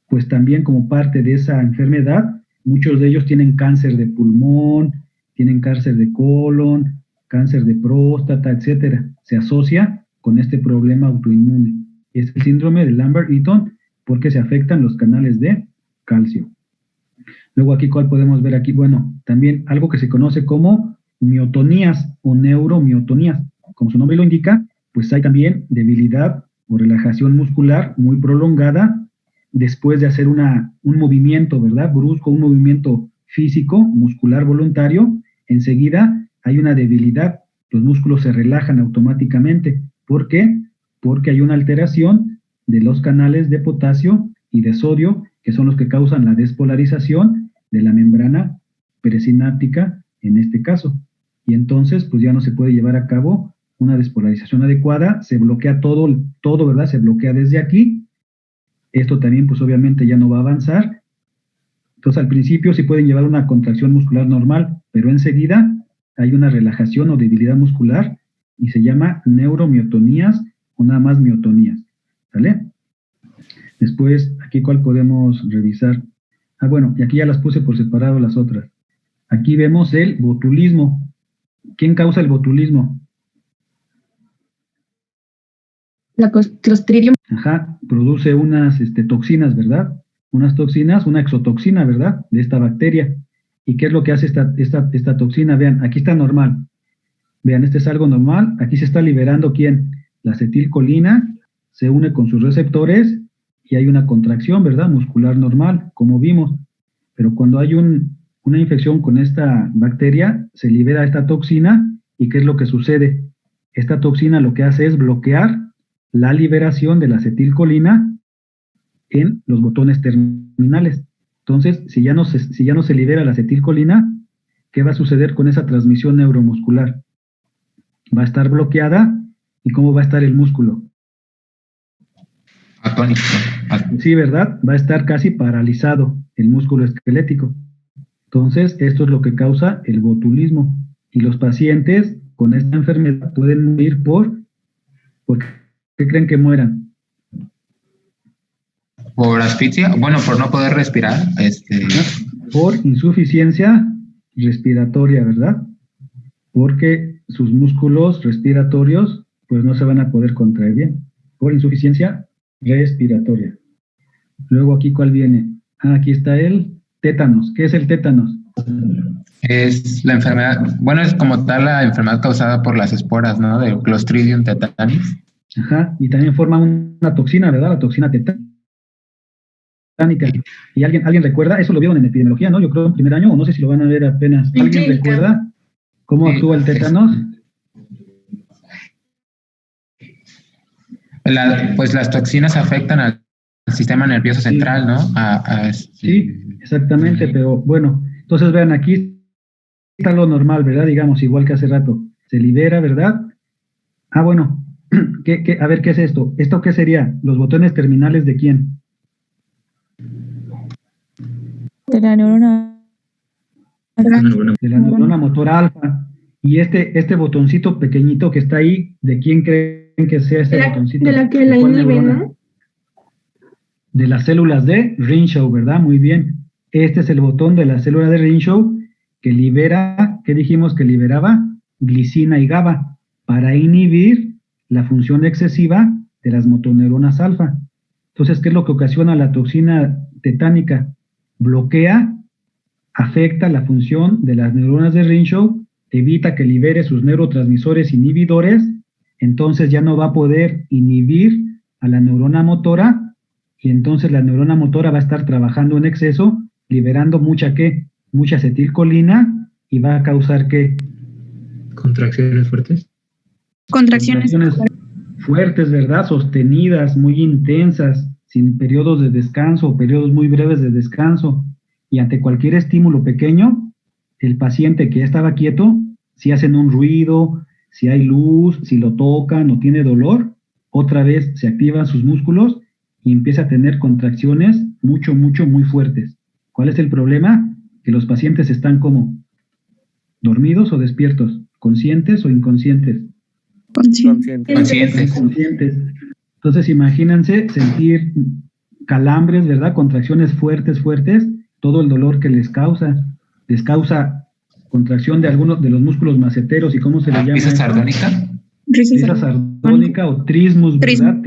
pues también como parte de esa enfermedad, muchos de ellos tienen cáncer de pulmón, tienen cáncer de colon, cáncer de próstata, etcétera. Se asocia con este problema autoinmune. Es el síndrome de Lambert-Eaton porque se afectan los canales de calcio. Luego aquí, ¿cuál podemos ver aquí? Bueno, también algo que se conoce como miotonías o neuromiotonías. Como su nombre lo indica, pues hay también debilidad o relajación muscular muy prolongada después de hacer un movimiento, ¿verdad?, brusco, un movimiento físico, muscular voluntario. Enseguida hay una debilidad, los músculos se relajan automáticamente. ¿Por qué? Porque hay una alteración de los canales de potasio y de sodio, que son los que causan la despolarización de la membrana presináptica en este caso. Y entonces, pues ya no se puede llevar a cabo una despolarización adecuada, se bloquea todo, ¿verdad? Se bloquea desde aquí. Esto también, pues obviamente ya no va a avanzar. Entonces, al principio sí pueden llevar una contracción muscular normal, pero enseguida hay una relajación o debilidad muscular y se llama neuromiotonías o nada más miotonías, ¿vale? Después, aquí cuál podemos revisar. Bueno, y aquí ya las puse por separado las otras. Aquí vemos el botulismo. ¿Quién causa el botulismo? La Clostridium. Ajá, produce unas toxinas, ¿verdad? Unas toxinas, una exotoxina, ¿verdad?, de esta bacteria. ¿Y qué es lo que hace esta toxina? Vean, aquí está normal. Vean, este es algo normal. Aquí se está liberando, ¿quién? La acetilcolina, se une con sus receptores y hay una contracción, ¿verdad?, muscular normal, como vimos. Pero cuando hay una infección con esta bacteria, se libera esta toxina. ¿Y qué es lo que sucede? Esta toxina lo que hace es bloquear la liberación de la acetilcolina en los botones terminales. Entonces, si ya no se libera la acetilcolina, ¿qué va a suceder con esa transmisión neuromuscular? Va a estar bloqueada. ¿Y cómo va a estar el músculo? Atónico. Sí, ¿verdad? Va a estar casi paralizado el músculo esquelético. Entonces, esto es lo que causa el botulismo. Y los pacientes con esta enfermedad pueden morir ¿por qué creen que mueran? Por asfixia, bueno, por no poder respirar. Por insuficiencia respiratoria, ¿verdad? Porque sus músculos respiratorios pues no se van a poder contraer bien. Por insuficiencia respiratoria. Luego aquí, ¿cuál viene? Aquí está el tétanos. ¿Qué es el tétanos? Es la enfermedad, bueno, es como tal la enfermedad causada por las esporas, ¿no?, de Clostridium tetanis. Ajá, y también forma una toxina, ¿verdad? La toxina tetánica. ¿Y alguien recuerda? Eso lo vieron en epidemiología, ¿no? Yo creo en primer año, o no sé si lo van a ver apenas. ¿Alguien recuerda cómo actúa el tétanos? Pues las toxinas afectan al sistema nervioso central, ¿no? Sí, exactamente, pero bueno, entonces vean, aquí está lo normal, ¿verdad? Digamos, igual que hace rato. Se libera, ¿verdad? Bueno, a ver, ¿qué es esto? ¿Esto qué sería? ¿Los botones terminales de quién? De la neurona. De la neurona motor alfa. Y este botoncito pequeñito que está ahí, ¿de quién creen que sea este botoncito? De la que la inhibe, ¿no? De las células de Renshaw, ¿verdad? Muy bien. Este es el botón de la célula de Renshaw que libera, ¿qué dijimos que liberaba? Glicina y GABA para inhibir la función excesiva de las motoneuronas alfa. Entonces, ¿qué es lo que ocasiona la toxina tetánica? Bloquea, afecta la función de las neuronas de Renshaw evita que libere sus neurotransmisores inhibidores, entonces ya no va a poder inhibir a la neurona motora, y entonces la neurona motora va a estar trabajando en exceso, liberando mucha acetilcolina, y va a causar ¿qué? Contracciones fuertes. Contracciones. Fuertes, ¿verdad? Sostenidas, muy intensas, sin periodos de descanso o periodos muy breves de descanso. Y ante cualquier estímulo pequeño, el paciente que ya estaba quieto, si hacen un ruido, si hay luz, si lo tocan o tiene dolor, otra vez se activan sus músculos y empieza a tener contracciones muy fuertes. ¿Cuál es el problema? Que los pacientes están como dormidos o despiertos, conscientes o inconscientes. Conscientes. Conscientes. Entonces imagínense sentir calambres, ¿verdad? Contracciones fuertes, todo el dolor que les causa contracción de algunos de los músculos maceteros. ¿Y cómo se le llama? ¿Risa sardónica? Risa sardónica o trismus, ¿verdad?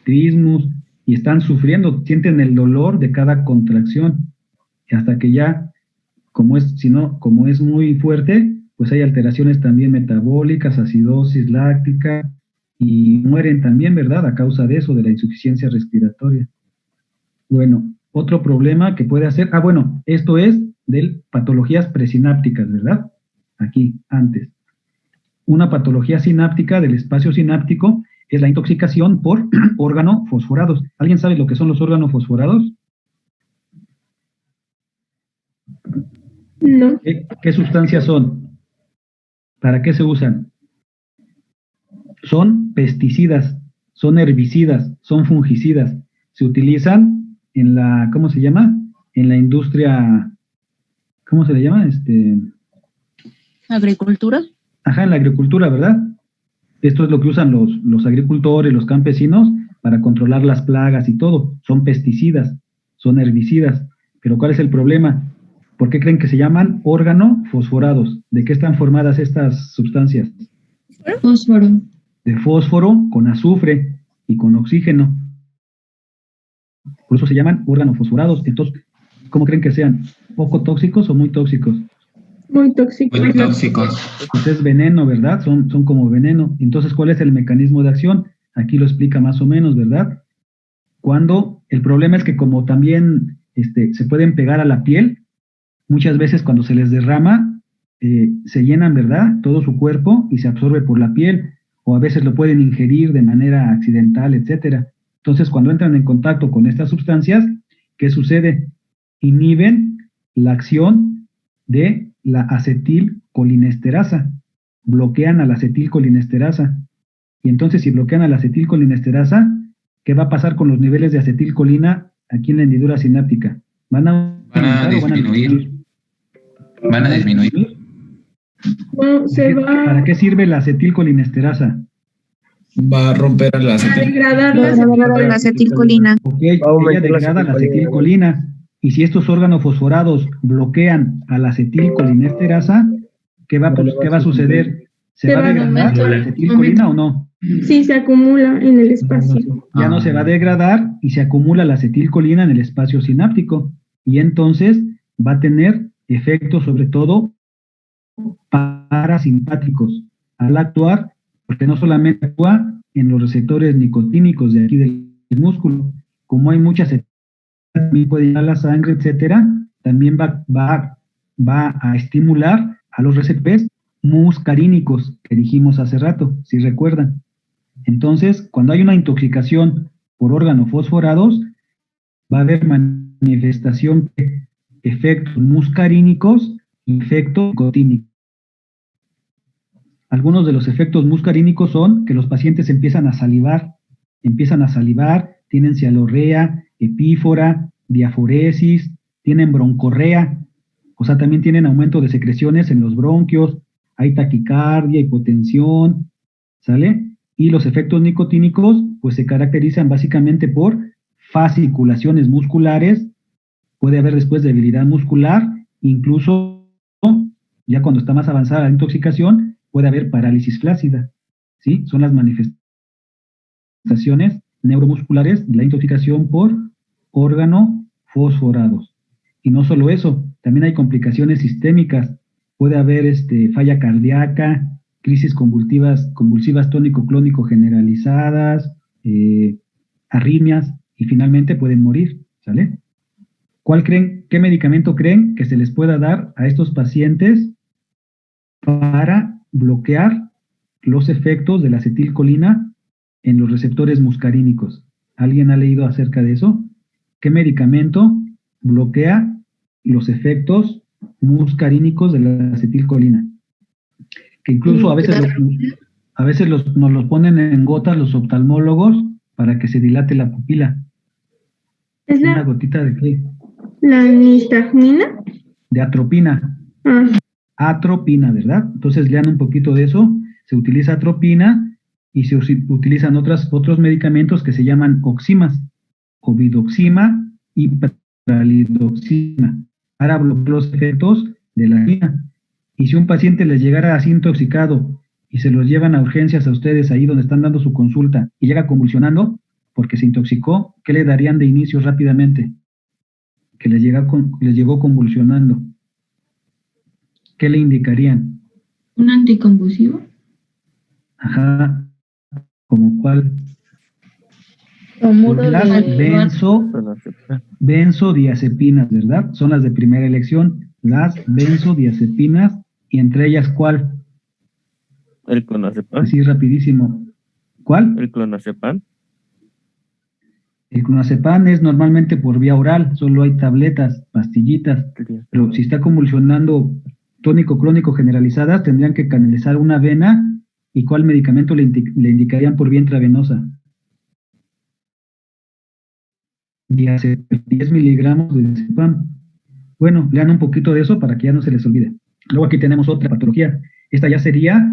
Trismus. Y están sufriendo, sienten el dolor de cada contracción. Y hasta que ya, como es muy fuerte, pues hay alteraciones también metabólicas, acidosis láctica, y mueren también, ¿verdad? A causa de eso, de la insuficiencia respiratoria. Bueno, otro problema que puede hacer, esto es de patologías presinápticas, ¿verdad? Aquí, antes. Una patología sináptica del espacio sináptico es la intoxicación por organofosforados. ¿Alguien sabe lo que son los organofosforados? No. ¿Qué sustancias son? ¿Para qué se usan? Son pesticidas, son herbicidas, son fungicidas. Se utilizan en la, ¿cómo se llama? En la industria, ¿cómo se le llama? ¿Agricultura? Ajá, en la agricultura, ¿verdad? Esto es lo que usan los agricultores, los campesinos, para controlar las plagas y todo. Son pesticidas, son herbicidas. Pero ¿cuál es el problema? ¿Por qué creen que se llaman organofosforados? ¿De qué están formadas estas sustancias? Fósforo. De fósforo con azufre y con oxígeno. Por eso se llaman organofosforados. Entonces, ¿cómo creen que sean? ¿Poco tóxicos o muy tóxicos? Muy tóxicos. Muy tóxicos. Pues es veneno, ¿verdad? Son como veneno. Entonces, ¿cuál es el mecanismo de acción? Aquí lo explica más o menos, ¿verdad? Cuando el problema es que como también se pueden pegar a la piel, muchas veces cuando se les derrama, se llenan, ¿verdad? Todo su cuerpo y se absorbe por la piel, o a veces lo pueden ingerir de manera accidental, etcétera. Entonces, cuando entran en contacto con estas sustancias, ¿qué sucede? Inhiben la acción de la acetilcolinesterasa, bloquean a la acetilcolinesterasa. Y entonces, si bloquean a la acetilcolinesterasa, ¿qué va a pasar con los niveles de acetilcolina aquí en la hendidura sináptica? ¿Van a disminuir? Van a disminuir. No, ¿Para qué sirve la acetilcolinesterasa? Va a romper la la acetilcolina. Ok, ella degrada la acetilcolina. Y si estos órganofosforados bloquean a la acetilcolinesterasa, ¿qué va a suceder? ¿Se va a degradar la acetilcolina o no? Sí, se acumula en el espacio. Ya no se va a degradar y se acumula la acetilcolina en el espacio sináptico. Y entonces va a tener efectos sobre todo parasimpáticos al actuar, porque no solamente actúa en los receptores nicotínicos de aquí del músculo, como hay muchas, también puede ir a la sangre, etcétera, también va a estimular a los receptores muscarínicos que dijimos hace rato, si recuerdan. Entonces, cuando hay una intoxicación por organofosforados, va a haber manifestación de efectos muscarínicos y efectos nicotínicos. Algunos de los efectos muscarínicos son que los pacientes empiezan a salivar, tienen cialorrea, epífora, diaforesis, tienen broncorrea, o sea, también tienen aumento de secreciones en los bronquios, hay taquicardia, hipotensión, ¿sale? Y los efectos nicotínicos, pues se caracterizan básicamente por fasciculaciones musculares, puede haber después debilidad muscular, incluso ya cuando está más avanzada la intoxicación, puede haber parálisis flácida, ¿sí? Son las manifestaciones neuromusculares de la intoxicación por organofosforados. Y no solo eso, también hay complicaciones sistémicas. puede haber falla cardíaca, crisis convulsivas tónico-clónico generalizadas, arritmias, y finalmente pueden morir, ¿sale? ¿Qué medicamento creen que se les pueda dar a estos pacientes para bloquear los efectos de la acetilcolina en los receptores muscarínicos? ¿Alguien ha leído acerca de eso? ¿Qué medicamento bloquea los efectos muscarínicos de la acetilcolina? Que incluso a veces nos los ponen en gotas los oftalmólogos para que se dilate la pupila. ¿Es ¿Una gotita de qué? la nistagmina? De atropina. Ah, Atropina, ¿verdad? Entonces lean un poquito de eso. Se utiliza atropina y se utilizan otros medicamentos que se llaman oximas, obidoxima y pralidoxima, para bloquear los efectos de la quina. Y si un paciente les llegara así intoxicado y se los llevan a urgencias a ustedes ahí donde están dando su consulta y llega convulsionando porque se intoxicó, ¿qué le darían de inicio rápidamente? Que les llegó convulsionando. ¿Qué le indicarían? ¿un anticonvulsivo? Ajá, ¿como cuál? Bromuro Las de benzodiazepinas, ¿verdad? Son las de primera elección, las benzodiazepinas, y entre ellas, ¿cuál? El clonazepam. Así rapidísimo. ¿Cuál? El clonazepam. El clonazepam es normalmente por vía oral, solo hay tabletas, pastillitas, pero si está convulsionando tónico-clónico generalizadas, tendrían que canalizar una vena. ¿Y cuál medicamento le indicarían por vía intravenosa? 10 miligramos de diazepam. Bueno, lean un poquito de eso para que ya no se les olvide. Luego aquí tenemos otra patología. Esta ya sería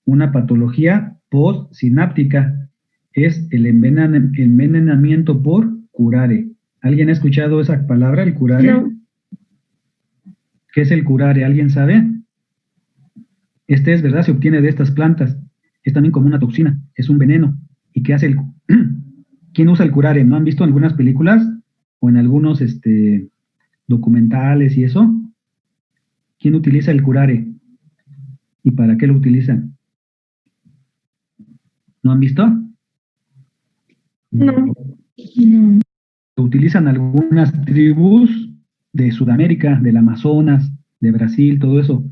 una patología postsináptica. Es el envenenamiento por curare. ¿Alguien ha escuchado esa palabra, el curare? No. ¿Qué es el curare? ¿Alguien sabe? ¿Verdad? Se obtiene de estas plantas. Es también como una toxina, es un veneno. ¿Y qué hace ¿Quién usa el curare? ¿No han visto en algunas películas o en algunos documentales y eso? ¿Quién utiliza el curare? ¿Y para qué lo utilizan? ¿No han visto? No. Lo utilizan algunas tribus de Sudamérica, del Amazonas, de Brasil, todo eso.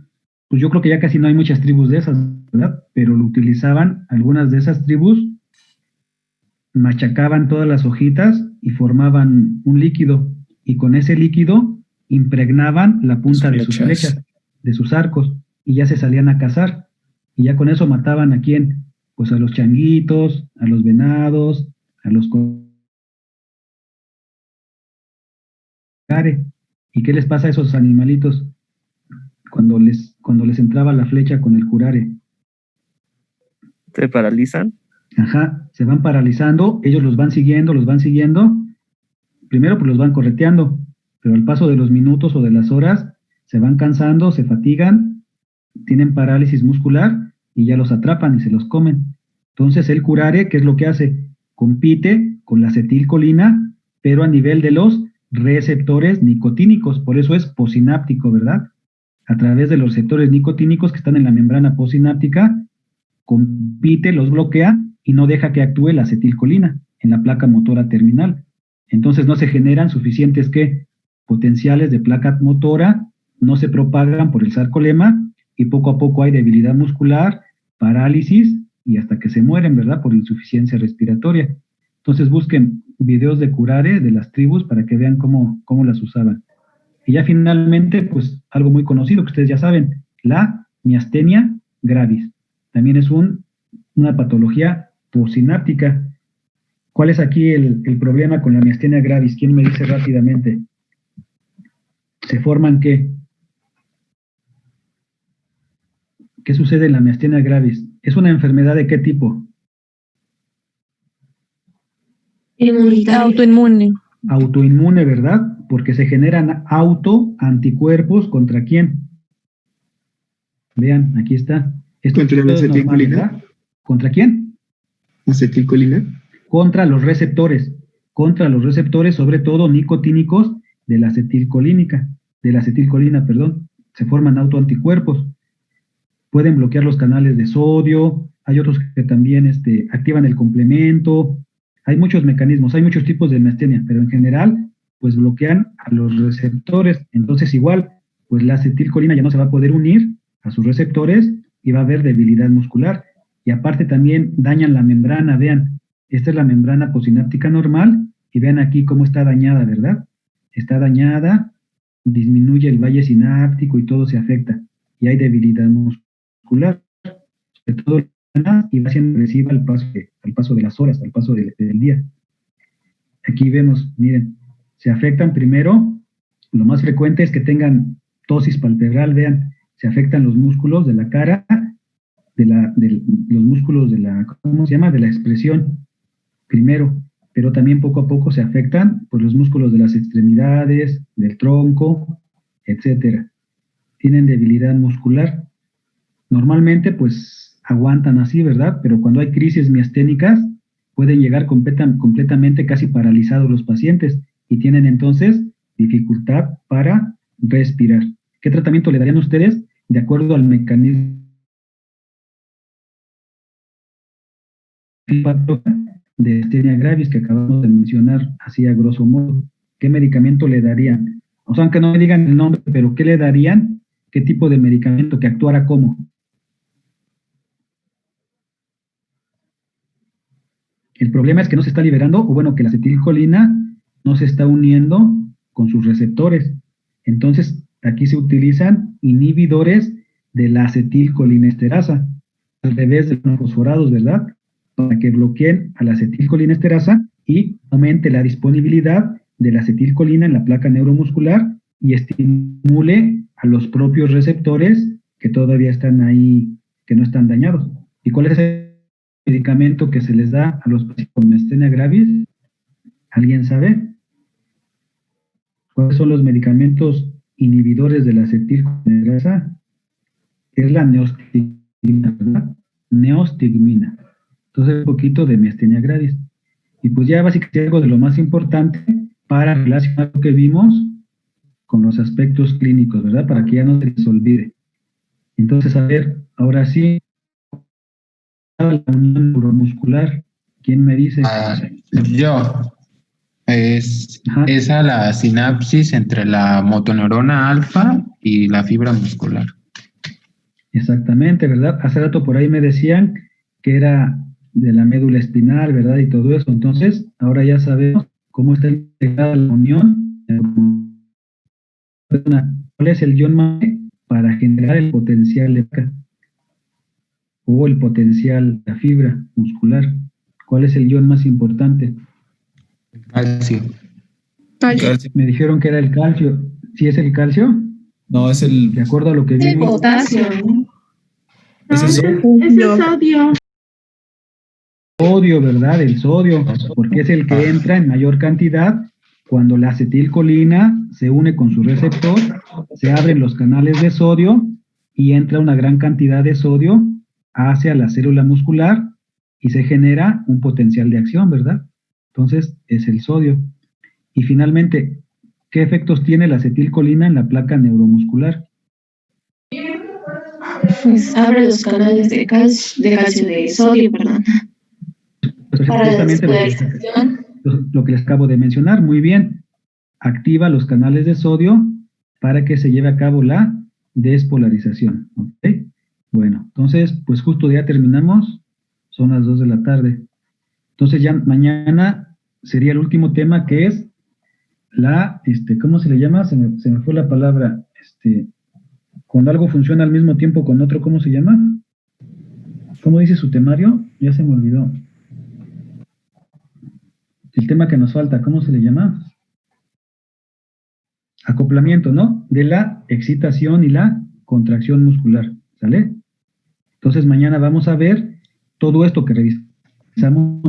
Pues yo creo que ya casi no hay muchas tribus de esas, ¿verdad? Pero lo utilizaban algunas de esas tribus, machacaban todas las hojitas y formaban un líquido, y con ese líquido impregnaban la punta de sus flechas, de sus arcos, y ya se salían a cazar, y ya con eso mataban ¿a quién? Pues a los changuitos, a los venados, a los curare. ¿Y qué les pasa a esos animalitos cuando les entraba la flecha con el curare? ¿Se paralizan? Ajá, se van paralizando, ellos los van siguiendo, primero pues los van correteando, pero al paso de los minutos o de las horas se van cansando, se fatigan, tienen parálisis muscular y ya los atrapan y se los comen. Entonces el curare, ¿qué es lo que hace? Compite con la acetilcolina, pero a nivel de los receptores nicotínicos, por eso es postsináptico, ¿verdad? A través de los receptores nicotínicos que están en la membrana postsináptica, compite, los bloquea y no deja que actúe la acetilcolina en la placa motora terminal. Entonces no se generan suficientes potenciales de placa motora, no se propagan por el sarcolema y poco a poco hay debilidad muscular, parálisis y hasta que se mueren, ¿verdad? Por insuficiencia respiratoria. Entonces busquen videos de curare de las tribus para que vean cómo las usaban. Y ya finalmente, pues algo muy conocido que ustedes ya saben, la miastenia gravis. También es una patología postsináptica. ¿Cuál es aquí el problema con la miastenia gravis? ¿Quién me dice rápidamente? ¿Se forman qué? ¿Qué sucede en la miastenia gravis? ¿Es una enfermedad de qué tipo? Autoinmune. Autoinmune, ¿verdad? Porque se generan autoanticuerpos ¿contra quién? Vean, aquí está. Esto ¿Contra la acetilcolina? ¿Contra quién? ¿Acetilcolina? Contra los receptores, sobre todo nicotínicos de la acetilcolina, perdón. se forman autoanticuerpos. Pueden bloquear los canales de sodio, hay otros que también activan el complemento. Hay muchos mecanismos, hay muchos tipos de miastenia, pero en general, pues bloquean a los receptores. Entonces igual, pues la acetilcolina ya no se va a poder unir a sus receptores y va a haber debilidad muscular. Y aparte también dañan la membrana, vean, esta es la membrana posináptica normal, y vean aquí cómo está dañada, ¿verdad? Está dañada, disminuye el valle sináptico y todo se afecta. Y hay debilidad muscular, sobre todo, y va siendo agresiva al paso de las horas, al paso del día. Aquí vemos, miren, se afectan primero, lo más frecuente es que tengan ptosis palpebral, vean, se afectan los músculos de la cara, los músculos de la, ¿cómo se llama?, de la expresión, primero, pero también poco a poco se afectan pues, los músculos de las extremidades, del tronco, etcétera. Tienen debilidad muscular. Normalmente, pues, aguantan así, ¿verdad? Pero cuando hay crisis miasténicas, pueden llegar completamente casi paralizados los pacientes y tienen entonces dificultad para respirar. ¿Qué tratamiento le darían ustedes de acuerdo al mecanismo de miastenia gravis que acabamos de mencionar, así a grosso modo? ¿Qué medicamento le darían? O sea, aunque no me digan el nombre, pero ¿qué le darían? ¿Qué tipo de medicamento que actuara como? El problema es que no se está liberando, o bueno, que la acetilcolina no se está uniendo con sus receptores. Entonces, aquí se utilizan inhibidores de la acetilcolinesterasa, al revés de los fosforados, ¿verdad? Para que bloqueen a la acetilcolinesterasa y aumente la disponibilidad de la acetilcolina en la placa neuromuscular y estimule a los propios receptores que todavía están ahí, que no están dañados. ¿Y cuál es el medicamento que se les da a los pacientes con miastenia gravis? ¿Alguien sabe? ¿Cuáles son los medicamentos inhibidores de la acetilcolinesterasa? Es la neostigmina, ¿verdad? Neostigmina. Entonces, un poquito de miastenia gravis. Y pues ya básicamente algo de lo más importante para relacionar lo que vimos con los aspectos clínicos, ¿verdad? Para que ya no se les olvide. Entonces, a ver, ahora sí, la unión neuromuscular, ¿quién me dice? Yo. Es esa la sinapsis entre la motoneurona alfa y la fibra muscular. Exactamente, ¿verdad? Hace rato por ahí me decían que era de la médula espinal, ¿verdad? Y todo eso. Entonces, ahora ya sabemos cómo está integrada la unión. ¿Cuál es el ion más para generar el potencial de placa? O el potencial de la fibra muscular. ¿Cuál es el ion más importante? Calcio. Calcio. Me dijeron que era el calcio. ¿Sí es el calcio? No, es el... De acuerdo a lo que El vimos. potasio. Es el sodio. Sodio, ¿verdad? El sodio, porque es el que entra en mayor cantidad cuando la acetilcolina se une con su receptor, se abren los canales de sodio y entra una gran cantidad de sodio hacia la célula muscular y se genera un potencial de acción, ¿verdad? Entonces, es el sodio. Y finalmente, ¿qué efectos tiene la acetilcolina en la placa neuromuscular? Pues abre los canales de calcio, de sodio, perdón. Pues Para la justamente despolarización. lo que les acabo de mencionar, muy bien. Activa los canales de sodio para que se lleve a cabo la despolarización. ¿Ok? Bueno, entonces, pues justo ya terminamos. Son las 2 de la tarde. Entonces ya mañana sería el último tema, que es la, ¿cómo se le llama? Se me fue la palabra, cuando algo funciona al mismo tiempo con otro, ¿cómo se llama? ¿Cómo dice su temario? Ya se me olvidó. El tema que nos falta, ¿cómo se le llama? Acoplamiento, ¿no? De la excitación y la contracción muscular, ¿sale? Entonces mañana vamos a ver todo esto que revisamos